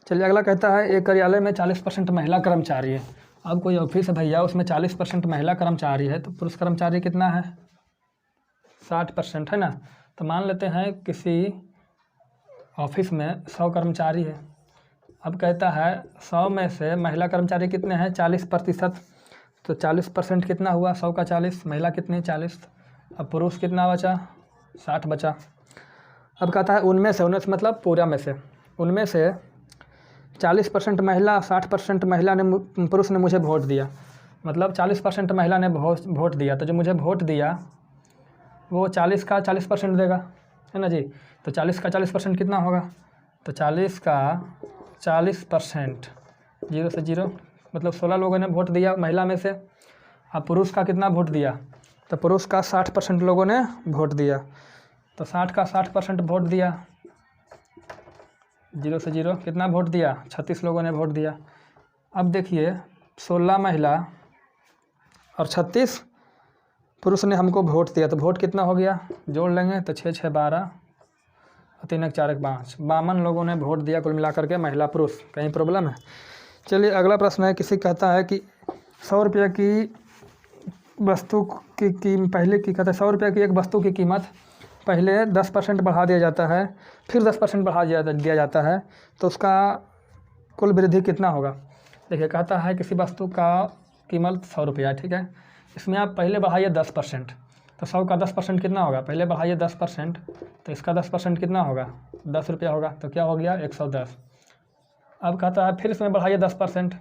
चलिए अगला कहता है एक कार्यालय में 40% महिला कर्मचारी है। अब कोई ऑफिस है भैया, उसमें 40% महिला कर्मचारी है, तो पुरुष कर्मचारी कितना है 60%, है ना। तो मान लेते हैं किसी ऑफिस में 100 कर्मचारी है। अब कहता है 100 में से महिला कर्मचारी कितने हैं 40%, तो 40% कितना हुआ 100 का 40, महिला कितनी 40, अब पुरुष कितना बचा 60 बचा। अब कहता है उनमें से मतलब पूरा में से, उनमें से 40% महिला 60% महिला ने पुरुष ने मुझे वोट दिया, मतलब 40% महिला ने वोट दिया, तो जो मुझे वोट दिया वो 40 का 40% देगा, है ना जी। तो 40 का 40% कितना होगा, तो 40 का 40% 0 से 0, मतलब 16 लोगों ने वोट दिया महिला में से। अब पुरुष का कितना वोट दिया, तो पुरुष का 60% लोगों ने वोट दिया, तो 60 का 60% वोट दिया, 0 से 0 कितना वोट दिया 36 लोगों ने वोट दिया। अब देखिए 16 महिला और 36 पुरुष ने हमको वोट दिया, तो वोट कितना हो गया जोड़ लेंगे तो 6 6 12 और 3 1 4 1 5, 52 लोगों ने वोट दिया कुल मिलाकर के महिला पुरुष। कहीं प्रॉब्लम है। चलिए अगला प्रश्न है, किसी कहता है कि 100 रुपये की वस्तु की पहले की कहता है 100 रुपये की एक वस्तु की कीमत पहले 10% बढ़ा दिया जाता है, फिर 10% बढ़ा दिया जाता है, तो उसका कुल वृद्धि कितना होगा। देखिए कहता है किसी वस्तु का कीमत 100 रुपया, ठीक है, इसमें आप पहले बढ़ाइए 10%, तो 100 का 10% कितना होगा, पहले बढ़ाइए 10%, तो इसका 10% कितना होगा 10 रुपया होगा, तो क्या हो गया 110। अब कहता है फिर इसमें बढ़ाइए 10%,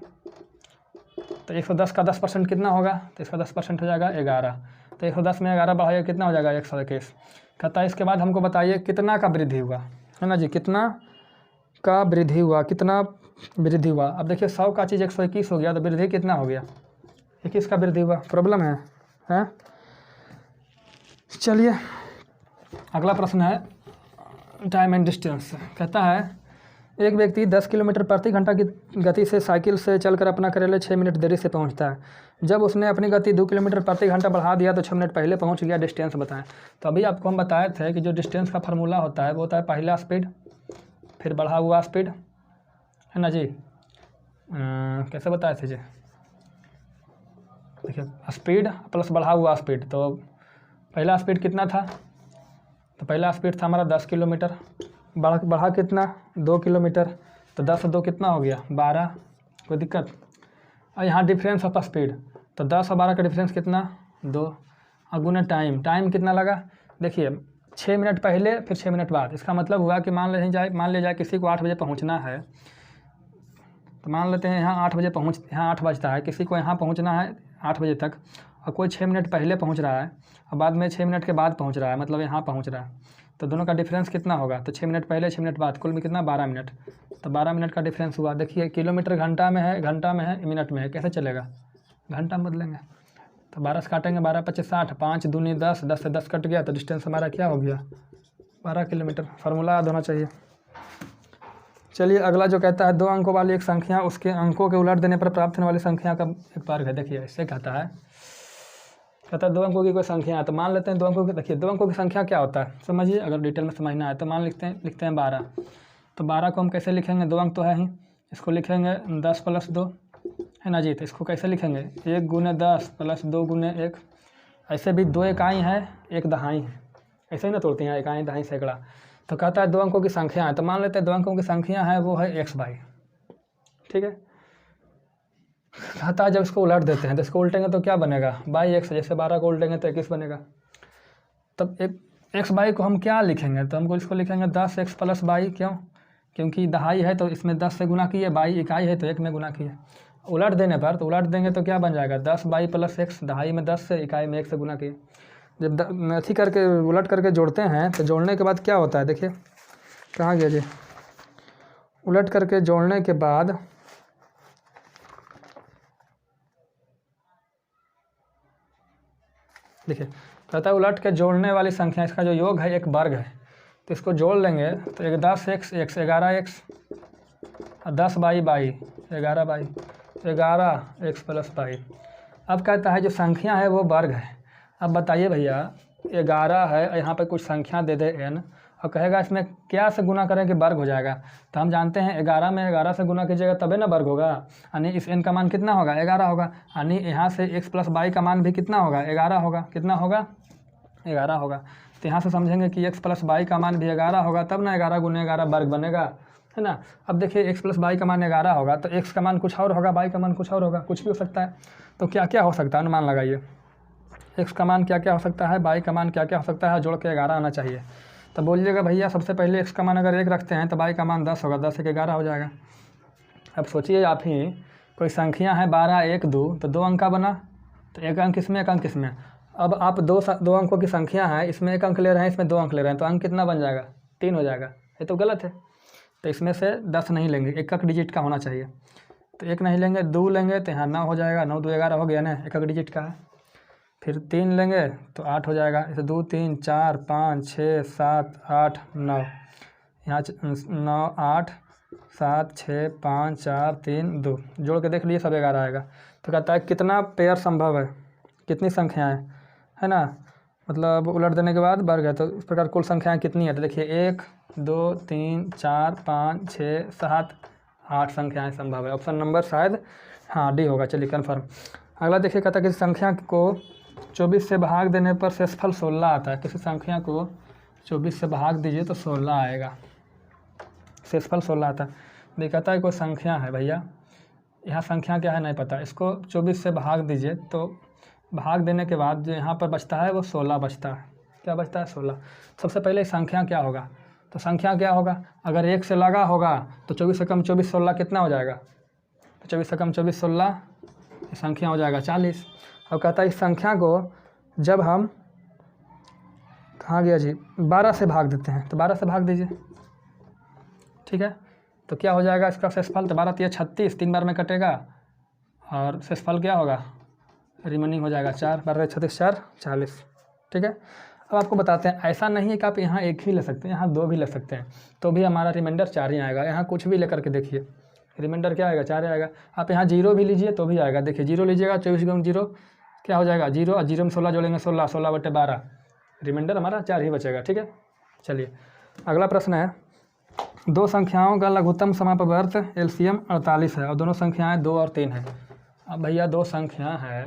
तो 110 का 10% कितना होगा, तो इसका 10% हो जाएगा 11, तो 110 में 11 बढ़ाइए कितना हो जाएगा 121। कहता है इसके बाद हमको बताइए कितना का वृद्धि हुआ, है ना जी, कितना का वृद्धि हुआ, कितना वृद्धि हुआ। अब देखिए 100 का चीज़ 121 हो गया, तो वृद्धि कितना हो गया 21 का वृद्धि हुआ। प्रॉब्लम है, हैं। चलिए अगला प्रश्न है टाइम एंड डिस्टेंस। कहता है एक व्यक्ति 10 किलोमीटर प्रति घंटा की गति से साइकिल से चलकर अपना कार्यालय 6 मिनट देरी से पहुंचता है। जब उसने अपनी गति 2 किलोमीटर प्रति घंटा बढ़ा दिया तो 6 मिनट पहले पहुंच गया, डिस्टेंस बताएं। तो अभी आपको हम बताए थे कि जो डिस्टेंस का फार्मूला होता है वो होता है पहला स्पीड फिर बढ़ा हुआ स्पीड, है ना जी, कैसे बताए थे जी, देखिए स्पीड प्लस बढ़ा हुआ स्पीड, तो पहला स्पीड कितना था, तो पहला स्पीड था हमारा 10 किलोमीटर, बढ़ा कितना 2 किलोमीटर, तो 10 से 2 कितना हो गया 12, कोई दिक्कत। और यहाँ डिफरेंस ऑफ स्पीड, तो 10 और 12 का डिफरेंस कितना 2, और गुना टाइम कितना लगा, देखिए 6 मिनट पहले फिर 6 मिनट बाद। इसका मतलब हुआ कि मान ले जाए किसी को 8 बजे पहुँचना है, तो मान लेते हैं यहाँ 8 बजे यहाँ 8 बजता है, किसी को यहाँ पहुँचना है 8 बजे तक, और कोई 6 मिनट पहले पहुँच रहा है और बाद में 6 मिनट के बाद पहुँच रहा है, मतलब यहाँ पहुँच रहा है, तो दोनों का डिफरेंस कितना होगा, तो 6 मिनट पहले 6 मिनट बाद, कुल में कितना 12 मिनट, तो 12 मिनट का डिफरेंस हुआ। देखिए किलोमीटर घंटा में है मिनट में है, कैसे चलेगा, घंटा में बदलेंगे, तो 12 से काटेंगे 12 25 60, 5 दूनी 10, 10 से 10 कट गया, तो डिस्टेंस हमारा क्या हो गया 12 किलोमीटर। फार्मूला याद होना चाहिए। चलिए अगला जो कहता है 2 अंकों वाली एक संख्या उसके अंकों के उलट देने पर प्राप्त होने वाली संख्या का एक वर्ग है। देखिए इससे कहता है 2 अंकों की कोई संख्या है, तो मान लेते हैं 2 अंकों की, देखिए 2 अंकों की संख्या क्या होता है समझिए, अगर डिटेल में समझना है तो लिखते हैं 12, तो 12 को हम कैसे लिखेंगे, 2 अंक तो है ही, इसको लिखेंगे 10 + 2 है ना जी, तो इसको कैसे लिखेंगे 1 × 10 + 2 × 1, ऐसे भी 2 इकाई है 1 दहाई है, ऐसे ही ना तोड़ते हैं इकाई दहाई सैकड़ा। तो कहता है 2 अंकों की संख्या है, तो मान लेते हैं 2 अंकों की संख्या है वो है x बाई, ठीक है। कहता है जब इसको उलट देते हैं तो इसको उल्टेंगे तो क्या बनेगा बाई x, जैसे 12 को उल्टेंगे तो 21 बनेगा। तब x बाई को हम क्या लिखेंगे, तो हमको इसको लिखेंगे 10x + बाई, क्यों, क्योंकि दहाई है तो इसमें 10 से गुना किए, बाई इकाई है तो 1 में गुना किए। उलट देने पर तो उलट देंगे तो क्या बन जाएगा 10 बाई + x, दहाई में 10 से, इकाई में 1 से गुना किए। जब अथी करके उलट करके जोड़ते हैं तो जोड़ने के बाद क्या होता है, देखिए कहाँ गया जी, उलट करके जोड़ने के बाद देखिए कहता है उलट के जोड़ने वाली संख्या, इसका जो योग है एक वर्ग है, तो इसको जोड़ लेंगे तो 10x 11x और 10 बाई 11 बाई 11x + बाई। अब कहता है जो संख्या है वो वर्ग है। अब बताइए भैया 11 है, यहाँ पे कुछ संख्या दे दे n, और कहेगा इसमें क्या से गुना करें कि वर्ग हो जाएगा, तो हम जानते हैं 11 में 11 से गुना कीजिएगा तबे ना वर्ग होगा, यानी इस n का मान कितना होगा 11 होगा, यानी यहाँ से x + बाई का मान भी कितना होगा 11 होगा, कितना होगा 11 होगा। तो यहाँ से समझेंगे कि x + बाई का मान भी 11 होगा, तब ना 11 × 11 वर्ग बनेगा, है ना। अब देखिए x + बाई का मान 11 होगा तो x का मान कुछ और होगा, बाई का मान कुछ और होगा, कुछ भी हो सकता है। तो क्या क्या हो सकता है अनुमान लगाइए, x का मान क्या क्या हो सकता है, बाई का मान क्या क्या हो सकता है, जोड़ के 11 आना चाहिए। तो बोलिएगा भैया सबसे पहले x का मान अगर 1 रखते हैं तो बाई का मान 10 होगा, 10 × 1 11 हो जाएगा। अब सोचिए आप ही कोई संख्या है 12 1 2, तो 2 अंक का बना, तो 1 अंक इसमें 1 अंक इसमें। अब आप 2 अंकों की संख्या है, इसमें 1 अंक ले रहे हैं, इसमें 2 अंक ले रहे हैं, तो अंक कितना बन जाएगा 3 हो जाएगा, ये तो गलत है। तो इसमें से 10 नहीं लेंगे, 1 डिजिट का होना चाहिए, तो 1 नहीं लेंगे, 2 लेंगे तो यहाँ 9 हो जाएगा, 9 2 11 हो गया ना, 1 डिजिट का है। फिर 3 लेंगे तो 8 हो जाएगा, इसे 2 3 4 5 6 7 8 9, यहाँ 9 8 7 6 5 4 3 2, जोड़ के देख लिए सब 11 आएगा। तो कहता है कितना पेयर संभव है, कितनी संख्याएं है ना, मतलब उलट देने के बाद वर्ग है, तो इस प्रकार कुल संख्याएं कितनी है, तो देखिए 1 2 3 4 5 6 7 8 संख्याएं संभव है। ऑप्शन नंबर शायद हाँ डी होगा। चलिए कन्फर्म। अगला देखिए कहता है किसी संख्या को 24 से भाग देने पर शेषफल 16 आता है। किसी संख्या को 24 से भाग दीजिए तो 16 आएगा, शेषफल 16 आता है। देखिए कहता है कोई संख्या है भैया, यहाँ संख्या क्या है नहीं पता, इसको 24 से भाग दीजिए तो भाग देने के बाद जो यहाँ पर बचता है वो 16 बचता है। क्या बचता है 16। सबसे पहले संख्या क्या होगा, तो संख्या क्या होगा, अगर 1 से लगा होगा तो 24 से कम 24 16 कितना हो जाएगा, तो 24 से कम 24 16 संख्या हो जाएगा 40। और कहता है इस संख्या को जब हम कहाँ गया जी 12 से भाग देते हैं, तो 12 से भाग दीजिए, ठीक है, तो क्या हो जाएगा इसका शेषफल, तो 12 3 36, 3 बार में कटेगा और शेषफल क्या होगा रिमेनिंग हो जाएगा 4, 12 36 4 40, ठीक है। अब आपको बताते हैं ऐसा नहीं है कि आप यहाँ 1 ही ले सकते हैं, यहाँ 2 भी ले सकते हैं, तो भी हमारा रिमाइंडर 4 ही आएगा। यहाँ कुछ भी लेकर के देखिए रिमाइंडर क्या आएगा 4 आएगा। आप यहाँ 0 भी लीजिए तो भी आएगा, देखिए 0 लीजिएगा 24 × 0 क्या हो जाएगा 0, और 0 में 16 जोड़ेंगे 16, 16/12, रिमाइंडर हमारा 4 ही बचेगा, ठीक है। चलिए अगला प्रश्न है दो संख्याओं का लघुत्तम समापवर्त एलसीएम 48 है और दोनों संख्याएं 2 और 3 है। अब भैया दो संख्या है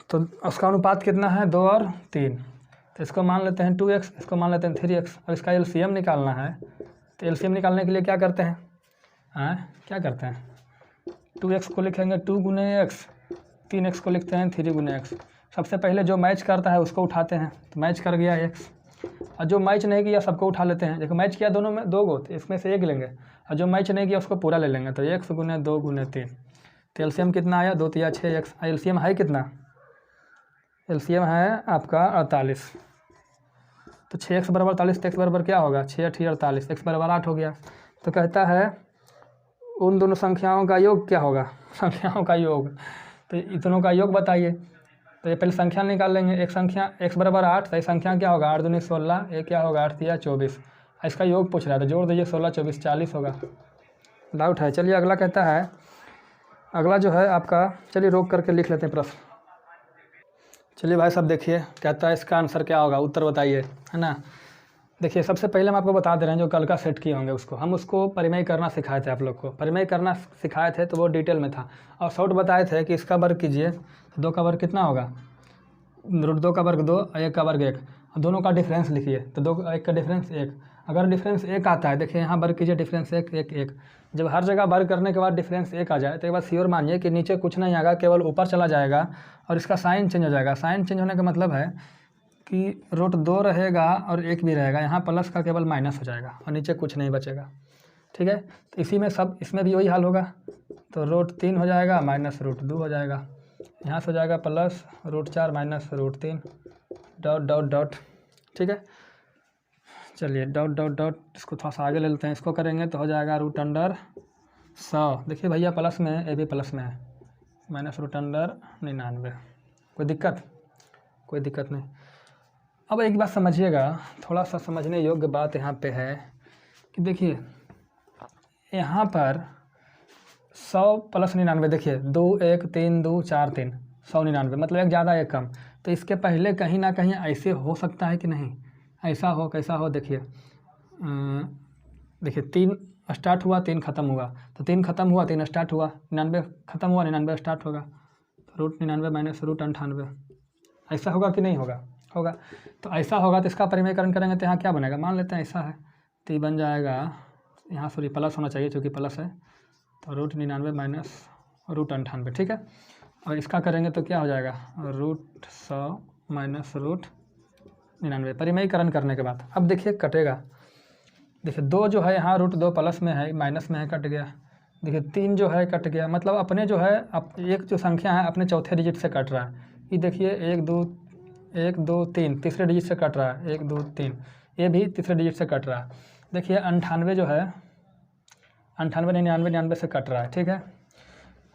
तो उसका अनुपात कितना है 2 और 3, तो इसको मान लेते हैं 2x, इसको मान लेते हैं 3x। अब इसका एलसीएम निकालना है तो एलसीएम निकालने के लिए क्या करते हैं, क्या करते हैं, 2x को लिखेंगे 2 गुने x, 3x को लिखते हैं 3 गुने x। सबसे पहले जो मैच करता है उसको उठाते हैं, तो मैच कर गया x, और जो मैच नहीं किया सबको उठा लेते हैं। देखो मैच किया दोनों में 2 गो, तो इसमें से एक लेंगे, और जो मैच नहीं किया उसको पूरा ले लेंगे, तो x गुने 2 गुने 3, तो एलसीएम कितना आया 2 तिया 6x। एलसीएम है कितना, एलसीएम है आपका 48, तो 6x बराबर 48, तो x बराबर क्या होगा 6 8 48, x बराबर 8 हो गया। तो कहता है उन दोनों संख्याओं का योग क्या होगा, संख्याओं का योग, तो इतनों का योग बताइए। तो ये पहले संख्या निकाल लेंगे, एक संख्या x बराबर 8, तो ये संख्या क्या होगा 8 दूनी 16, ये क्या होगा 8 तिया 24, इसका योग पूछ रहा है तो जोड़ दीजिए 16 24 40 होगा। डाउट है। चलिए अगला कहता है, अगला जो है आपका, चलिए रोक करके लिख लेते हैं प्रश्न। चलिए भाई साहब देखिए, कहता है इसका आंसर क्या होगा, उत्तर बताइए, है ना। देखिए सबसे पहले हम आपको बता दे रहे हैं जो कल का सेट किए होंगे उसको, हम उसको परिमेय करना सिखाए थे, आप लोग को परिमेय करना सिखाए थे तो वो डिटेल में था, और शॉर्ट बताए थे कि इसका वर्ग कीजिए तो 2 का वर्ग कितना होगा, √2 का वर्ग 2 और 1 का वर्ग 1, दोनों का डिफरेंस लिखिए, तो 2 1 का डिफरेंस 1। अगर डिफरेंस 1 आता है, देखिए यहाँ वर्ग कीजिए डिफरेंस 1 1 1, जब हर जगह वर्ग करने के बाद डिफरेंस 1 आ जाए तो एक बार श्योर मानिए कि नीचे कुछ नहीं आएगा, केवल ऊपर चला जाएगा और इसका साइन चेंज हो जाएगा। साइन चेंज होने का मतलब है कि √2 रहेगा और 1 भी रहेगा, यहाँ प्लस का केवल माइनस हो जाएगा और नीचे कुछ नहीं बचेगा, ठीक है। तो इसी में सब, इसमें भी वही हाल होगा, तो √3 हो जाएगा माइनस √2 हो जाएगा, यहाँ से हो जाएगा plus √4 minus √3 dot dot dot, ठीक है। चलिए डॉट डॉट डॉट, इसको थोड़ा सा आगे ले लेते हैं, इसको करेंगे तो हो जाएगा √100। देखिए भैया प्लस में है, ये भी प्लस में है, माइनस √99। कोई दिक्कत, कोई दिक्कत नहीं। अब एक बात समझिएगा, थोड़ा सा समझने योग्य बात यहाँ पे है कि देखिए यहाँ पर 100 + 99, देखिए 2 1 3 2 4 3, 199, मतलब एक ज़्यादा एक कम, तो इसके पहले कहीं ना कहीं ऐसे हो सकता है कि नहीं, ऐसा हो, कैसा हो, देखिए देखिए 3 स्टार्ट हुआ 3 ख़त्म हुआ, तो 3 ख़त्म हुआ 3 स्टार्ट हुआ, 99 ख़त्म हुआ 99 स्टार्ट होगा, तो √99 माइनस √98, ऐसा होगा कि नहीं होगा, होगा। तो ऐसा होगा तो इसका परिमेयकरण करेंगे तो यहाँ क्या बनेगा, मान लेते हैं ऐसा है, तो ये बन जाएगा, यहाँ सॉरी प्लस होना चाहिए क्योंकि प्लस है, तो √99 माइनस √98, ठीक है। और इसका करेंगे तो क्या हो जाएगा √100 माइनस √99 परिमेयकरण करने के बाद। अब देखिए कटेगा, देखिए 2 जो है यहाँ √2 प्लस में है, माइनस में है, कट गया। देखिए 3 जो है कट गया, मतलब अपने जो है एक जो संख्या है अपने चौथे डिजिट से कट रहा है। ये देखिए 1 2 3 तीसरे डिजिट से कट रहा है, 1 2 3, ये भी तीसरे डिजिट से कट रहा है। देखिए 98 जो है 98 99 से कट रहा है, ठीक है।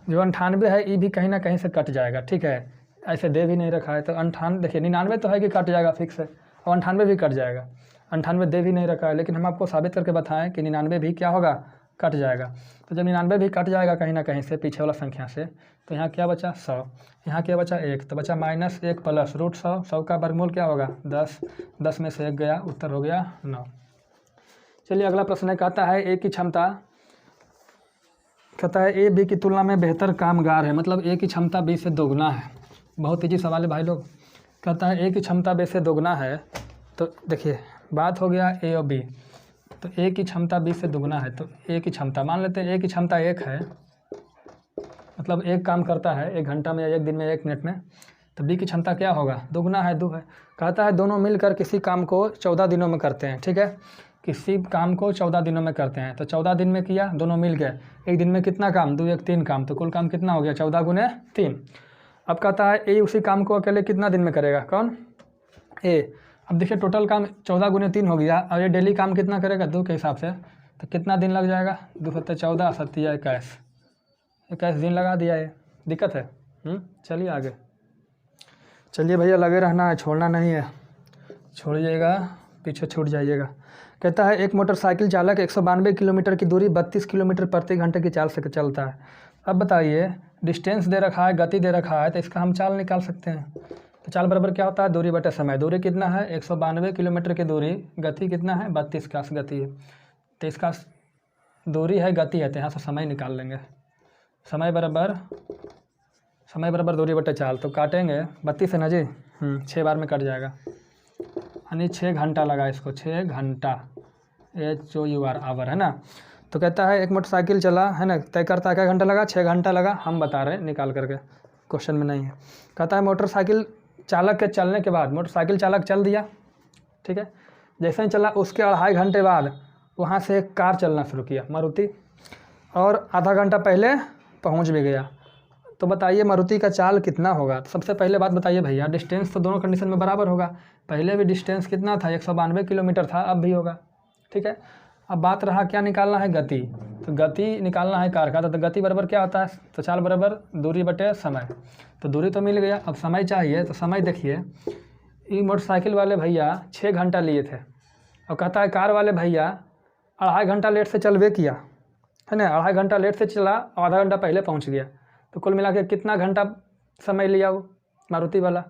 जो 98 है ये भी कहीं ना कहीं से कट जाएगा, ठीक है, ऐसे दे भी नहीं रखा है, तो 98 देखिए 99 तो है कि कट जाएगा फिक्स है, और 98 भी कट जाएगा, 98 दे भी नहीं रखा है, लेकिन हम आपको साबित करके बताएं कि 99 भी क्या होगा, कट जाएगा। तो जब 99 भी कट जाएगा कहीं ना कहीं से पीछे वाला संख्या से, तो यहाँ क्या बचा 100, यहाँ क्या बचा 1, तो बचा -1 प्लस √100, 100 का वर्गमूल क्या होगा 10, 10 में से 1 गया, उत्तर हो गया 9। चलिए अगला प्रश्न कहता है ए की क्षमता, कहता है ए बी की तुलना में बेहतर कामगार है, मतलब ए की क्षमता बी से दोगुना है। बहुत ईजी सवाल है भाई लोग। कहता है ए की क्षमता बी से दोगुना है, तो देखिए बात हो गया ए और बी, तो ए की क्षमता बी से दोगुना है, तो ए की क्षमता मान लेते हैं, ए की क्षमता 1 है, मतलब एक काम करता है 1 घंटा में या 1 दिन में 1 मिनट में, तो बी की क्षमता क्या होगा, दोगुना है 2 है। कहता है दोनों मिलकर किसी काम को 14 दिनों में करते हैं, ठीक है, किसी काम को 14 दिनों में करते हैं, तो 14 दिन में किया, दोनों मिल गए, एक दिन में कितना काम, 2 1 3 काम, तो कुल काम कितना हो गया 14 गुने 3। अब कहता है ए उसी काम को अकेले कितना दिन में करेगा, कौन ए। अब देखिए टोटल काम 14 गुने 3 हो गया, और ये डेली काम कितना करेगा 2 के हिसाब से, तो कितना दिन लग जाएगा, 2 × 14 7 21, 21 दिन लगा दिया, ये दिक्कत है। चलिए आगे, चलिए भैया लगे रहना है, छोड़ना नहीं है, छोड़िएगा पीछे छूट जाइएगा। कहता है एक मोटरसाइकिल चालक 192 किलोमीटर की दूरी 32 किलोमीटर प्रति घंटे की चाल से चलता है। अब बताइए डिस्टेंस दे रखा है, गति दे रखा है, तो इसका हम चाल निकाल सकते हैं। तो चाल बराबर क्या होता है, दूरी बटे समय। दूरी कितना है, 192 किलोमीटर की दूरी, गति कितना है, 32 का गति है। तो इसका दूरी है, गति है, तो यहाँ से समय निकाल लेंगे। समय बराबर दूरी बटे चाल, तो काटेंगे 32 है ना जी, 6 बार में कट जाएगा, यानी 6 घंटा लगा इसको, 6 घंटा, HOUR आवर है ना। तो कहता है एक मोटरसाइकिल चला है ना, तय करता है क्या घंटा लगा, 6 घंटा लगा, हम बता रहे हैं निकाल करके, क्वेश्चन में नहीं है। कहता है मोटरसाइकिल चालक के चलने के बाद, मोटरसाइकिल चालक चल दिया, ठीक है, जैसे ही चला उसके 2.5 घंटे बाद वहाँ से एक कार चलना शुरू किया, मारुति, और आधा घंटा पहले पहुँच भी गया। तो बताइए मारुति का चाल कितना होगा। तो सबसे पहले बात बताइए भैया, डिस्टेंस तो दोनों कंडीशन में बराबर होगा। पहले भी डिस्टेंस कितना था, 192 किलोमीटर था, अब भी होगा, ठीक है। अब बात रहा क्या निकालना है, गति। तो गति निकालना है कार का, तो गति बराबर क्या होता है, तो चाल बराबर दूरी बटे समय। तो दूरी तो मिल गया, अब समय चाहिए। तो समय देखिए, ये मोटरसाइकिल वाले भैया 6 घंटा लिए थे, और कहता है कार वाले भैया 2.5 घंटा लेट से चलवे किया, है ना, 2.5 घंटा लेट से चला और आधा घंटा पहले पहुँच गया। तो कुल मिला के कितना घंटा समय लिया वो मारुति वाला,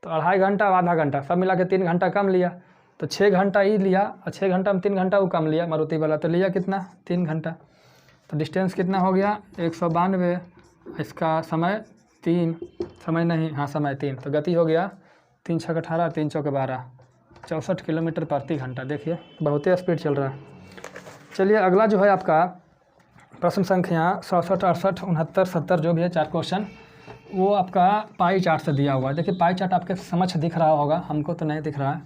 तो 2.5 घंटा और आधा घंटा सब मिला के 3 घंटा कम लिया। तो 6 घंटा ही लिया और 6 घंटा में 3 घंटा वो कम लिया मारुति वाला, तो लिया कितना, 3 घंटा। तो डिस्टेंस कितना हो गया, 192, इसका समय 3, समय नहीं, हाँ समय 3। तो गति हो गया 3 छक 18, 3 चौक 12, 64 किलोमीटर प्रति घंटा। देखिए बहुत ही स्पीड चल रहा है। चलिए अगला जो है आपका प्रश्न संख्या 67, 68, 69, 70 जो भी है 4 क्वेश्चन, वो आपका पाई चार्ट से दिया हुआ है। देखिए पाई चार्ट आपके समझ दिख रहा होगा, हमको तो नहीं दिख रहा है,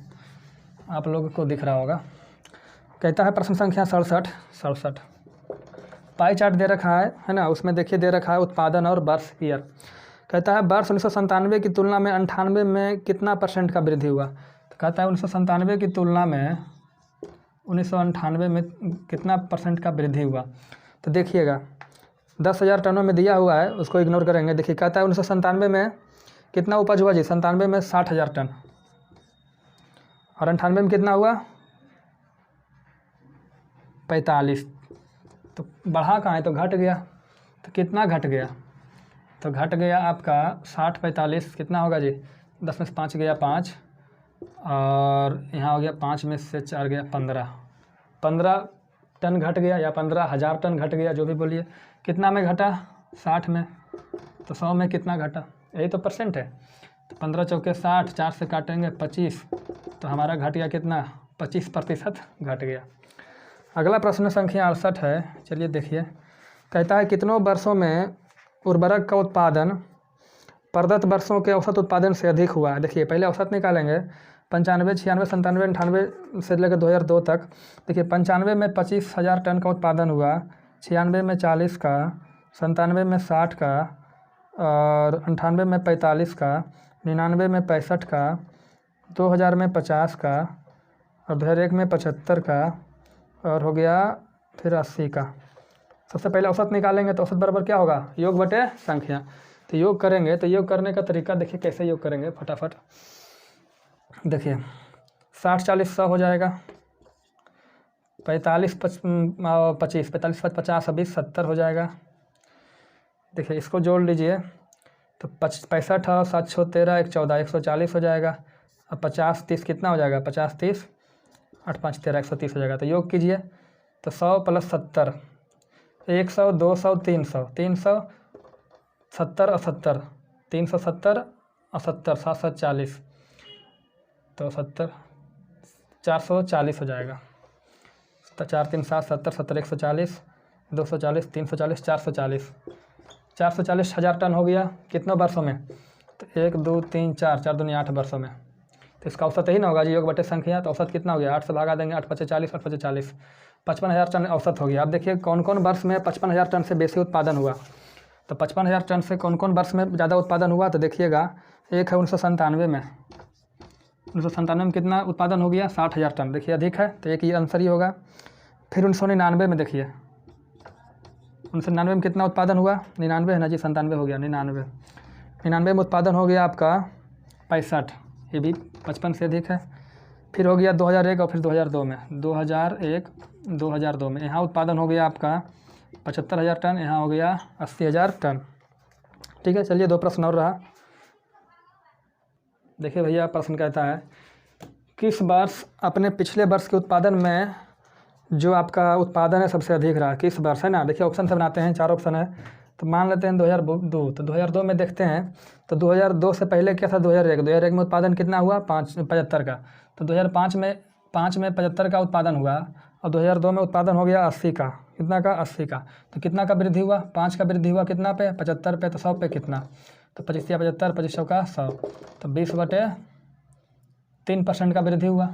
आप लोगों को दिख रहा होगा। कहता है प्रश्न संख्या 67, पाई चार्ट दे रखा है ना, उसमें देखिए दे रखा है उत्पादन और वर्ष ईयर। कहता है वर्ष 1997 की तुलना में 98 में कितना % का वृद्धि हुआ। तो कहता है 1997 की तुलना में 1998 में कितना % का वृद्धि हुआ। तो देखिएगा 10,000 टनों में दिया हुआ है, उसको इग्नोर करेंगे। देखिए कहता है 1997 में कितना उपज हुआ जी, 97 में 60,000 टन, और 98 में कितना हुआ, 45। तो बढ़ा कहाँ है, तो घट गया। तो कितना घट गया, तो घट गया आपका 60, 45 कितना होगा जी, 10 में से 5 गया 5, और यहाँ हो गया 5 में से 4 गया 15 टन घट गया, या 15,000 टन घट गया, जो भी बोलिए। कितना में घटा, 60 में। तो 100 में कितना घटा, यही तो % है। तो 15 चौके 60, 4 से काटेंगे 25, तो हमारा घट गया कितना, 25% घट गया। अगला प्रश्न संख्या 68 है, चलिए देखिए। कहता है कितनों वर्षों में उर्वरक का उत्पादन प्रदत्त वर्षों के औसत उत्पादन से अधिक हुआ है। देखिए पहले औसत निकालेंगे, 95, 96, 97, 98 से लेकर 2002 तक। देखिए 95 में 25,000 टन का उत्पादन हुआ, 96 में 40 का, 97 में 60 का, और 98 में 45 का, 99 में 65 का, 2000 में 50 का, और 2001 में 75 का, और हो गया फिर 80 का। सबसे पहले औसत निकालेंगे, तो औसत बराबर क्या होगा, योग बटे संख्या। तो योग करेंगे, तो योग करने का तरीका देखिए कैसे योग करेंगे फटाफट। देखिए 60, 40, 100 हो जाएगा, 45, 25, 45, 50, 20, 70 हो जाएगा। देखिए इसको जोड़ लीजिए, तो 65 और 7, 13, 1, 14, 140 हो जाएगा। अब 50, 30 कितना हो जाएगा, 50, 30, 8, 5, 13, 130 हो जाएगा। तो योग कीजिए, तो 100 + 70, 100, 200, 300, 300, 70 और 70, 370 और 70, 7, 7, 40, तो 70, 440 हो जाएगा। तो 4, 3, 7, 70, 70, 140, 240, 340, 440, 440 हज़ार टन हो गया। कितने वर्षों में, तो 1, 2, 3, 4, 4 दूनी 8 वर्षों में। तो इसका औसत यही ना होगा जी, योग बटे संख्या। तो औसत कितना हो गया, 8 से भागा देंगे, 8, 5, 40, 8, 5, 40, 55,000 टन औसत हो गया। अब देखिए कौन कौन वर्ष में 55,000 टन से बेसी उत्पादन हुआ। तो 55,000 टन से कौन कौन वर्ष में ज़्यादा उत्पादन हुआ, तो देखिएगा एक है 1997 में, 1997 में कितना उत्पादन हो गया, 60,000 टन, देखिए अधिक है, तो एक ये आंसर ही होगा। फिर 1999 में देखिए, 1999 में कितना उत्पादन हुआ, 99 है ना जी, 97 हो गया, 99 में उत्पादन हो गया आपका 65, ये भी 55 से अधिक है। फिर हो गया 2001 और फिर 2002 में, 2002 में यहाँ उत्पादन हो गया आपका 75,000 टन, यहाँ हो गया 80,000 टन। ठीक है, चलिए 2 प्रश्न और रहा। देखिए भैया प्रश्न कहता है किस वर्ष अपने पिछले वर्ष के उत्पादन में जो आपका उत्पादन है सबसे अधिक रहा, किस वर्ष, है ना। देखिए ऑप्शन से बनाते हैं, 4 ऑप्शन है। तो मान लेते हैं 2002, तो 2002 में देखते हैं तो 2002 से पहले क्या था 2001 में उत्पादन कितना हुआ 75 का। तो 2005 में 75 का उत्पादन हुआ और 2002 में उत्पादन हो गया 80 का। कितना का 80 का। तो कितना का वृद्धि हुआ 5 का वृद्धि हुआ कितना पे 75 पे। तो 100 पे कितना, तो 25 या 75, 25 का 100, तो 20/3% का वृद्धि हुआ।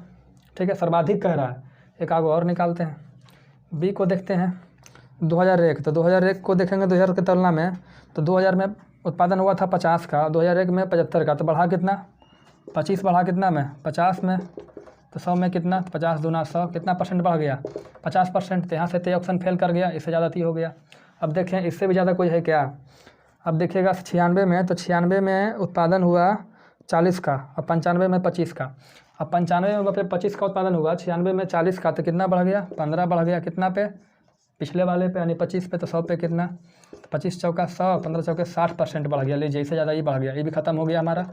ठीक है, सर्वाधिक कह रहा है। एक आगे और निकालते हैं, बी को देखते हैं 2001। तो 2001 को देखेंगे 2000 की तुलना में, तो 2000 में उत्पादन हुआ था 50 का, 2001 में 75 का। तो बढ़ा कितना 25 बढ़ा कितना में 50 में, तो 100 में कितना 50 दूना 100, कितना परसेंट बढ़ गया 50%। तो यहाँ से तो ऑप्शन फेल कर गया, इससे ज़्यादा हो गया। अब देखें इससे भी ज़्यादा कोई है क्या। अब देखिएगा 96 में, तो 96 में उत्पादन हुआ 40 का और 95 में 25 का। अब 95 में 25 का उत्पादन हुआ, 96 में 40 का, तो कितना बढ़ गया 15 बढ़ गया कितना पे पिछले वाले पे यानी 25 पे। तो 100 पे कितना, तो 25 चौका 100, 15 चौके 60% बढ़ गया। लीजिए इससे ज़्यादा ही बढ़ गया, ये भी खत्म हो गया हमारा।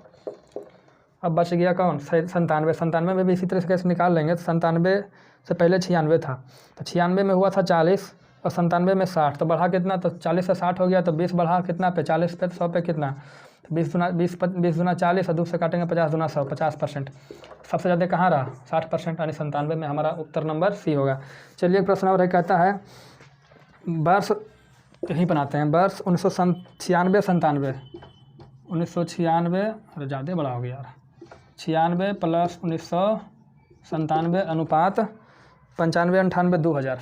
अब बच गया कौन 97 में भी इसी तरह से कैसे निकाल लेंगे। तो 97 से पहले 96 था, तो 96 में हुआ था 40 और 97 में 60, तो बढ़ा कितना, तो 40 से 60 हो गया, तो 20 बढ़ा कितना पे 40 पे। तो 100 पे कितना, 20 दूना 40 और 2 से काटेंगे 50 दूना 100, 50%। सबसे ज़्यादा कहाँ रहा 60% यानी 97 में। हमारा उत्तर नंबर सी होगा। चलिए एक प्रश्न और कहता है वर्ष यहीं बनाते हैं, वर्ष 1996 1996, अरे ज़्यादा बड़ा हो गया यार, 96 प्लस 1997 अनुपात 95 98 2000।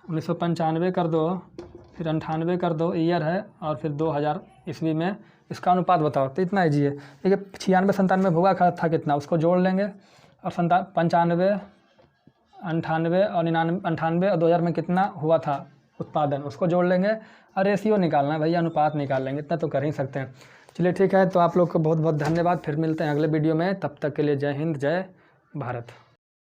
1995 कर दो, फिर 98 कर दो, ईयर है, और फिर 2000 ईस्वी में इसका अनुपात बताओ। तो इतना ईजी है। देखिए 96 97 हुआ था कितना, उसको जोड़ लेंगे, और 95 98 और 98 और 2000 में कितना हुआ था उत्पादन, उसको जोड़ लेंगे, और रेशियो निकालना है भैया, अनुपात निकाल लेंगे। इतना तो कर ही सकते हैं। चलिए ठीक है, तो आप लोग को बहुत बहुत धन्यवाद। फिर मिलते हैं अगले वीडियो में, तब तक के लिए जय हिंद जय भारत।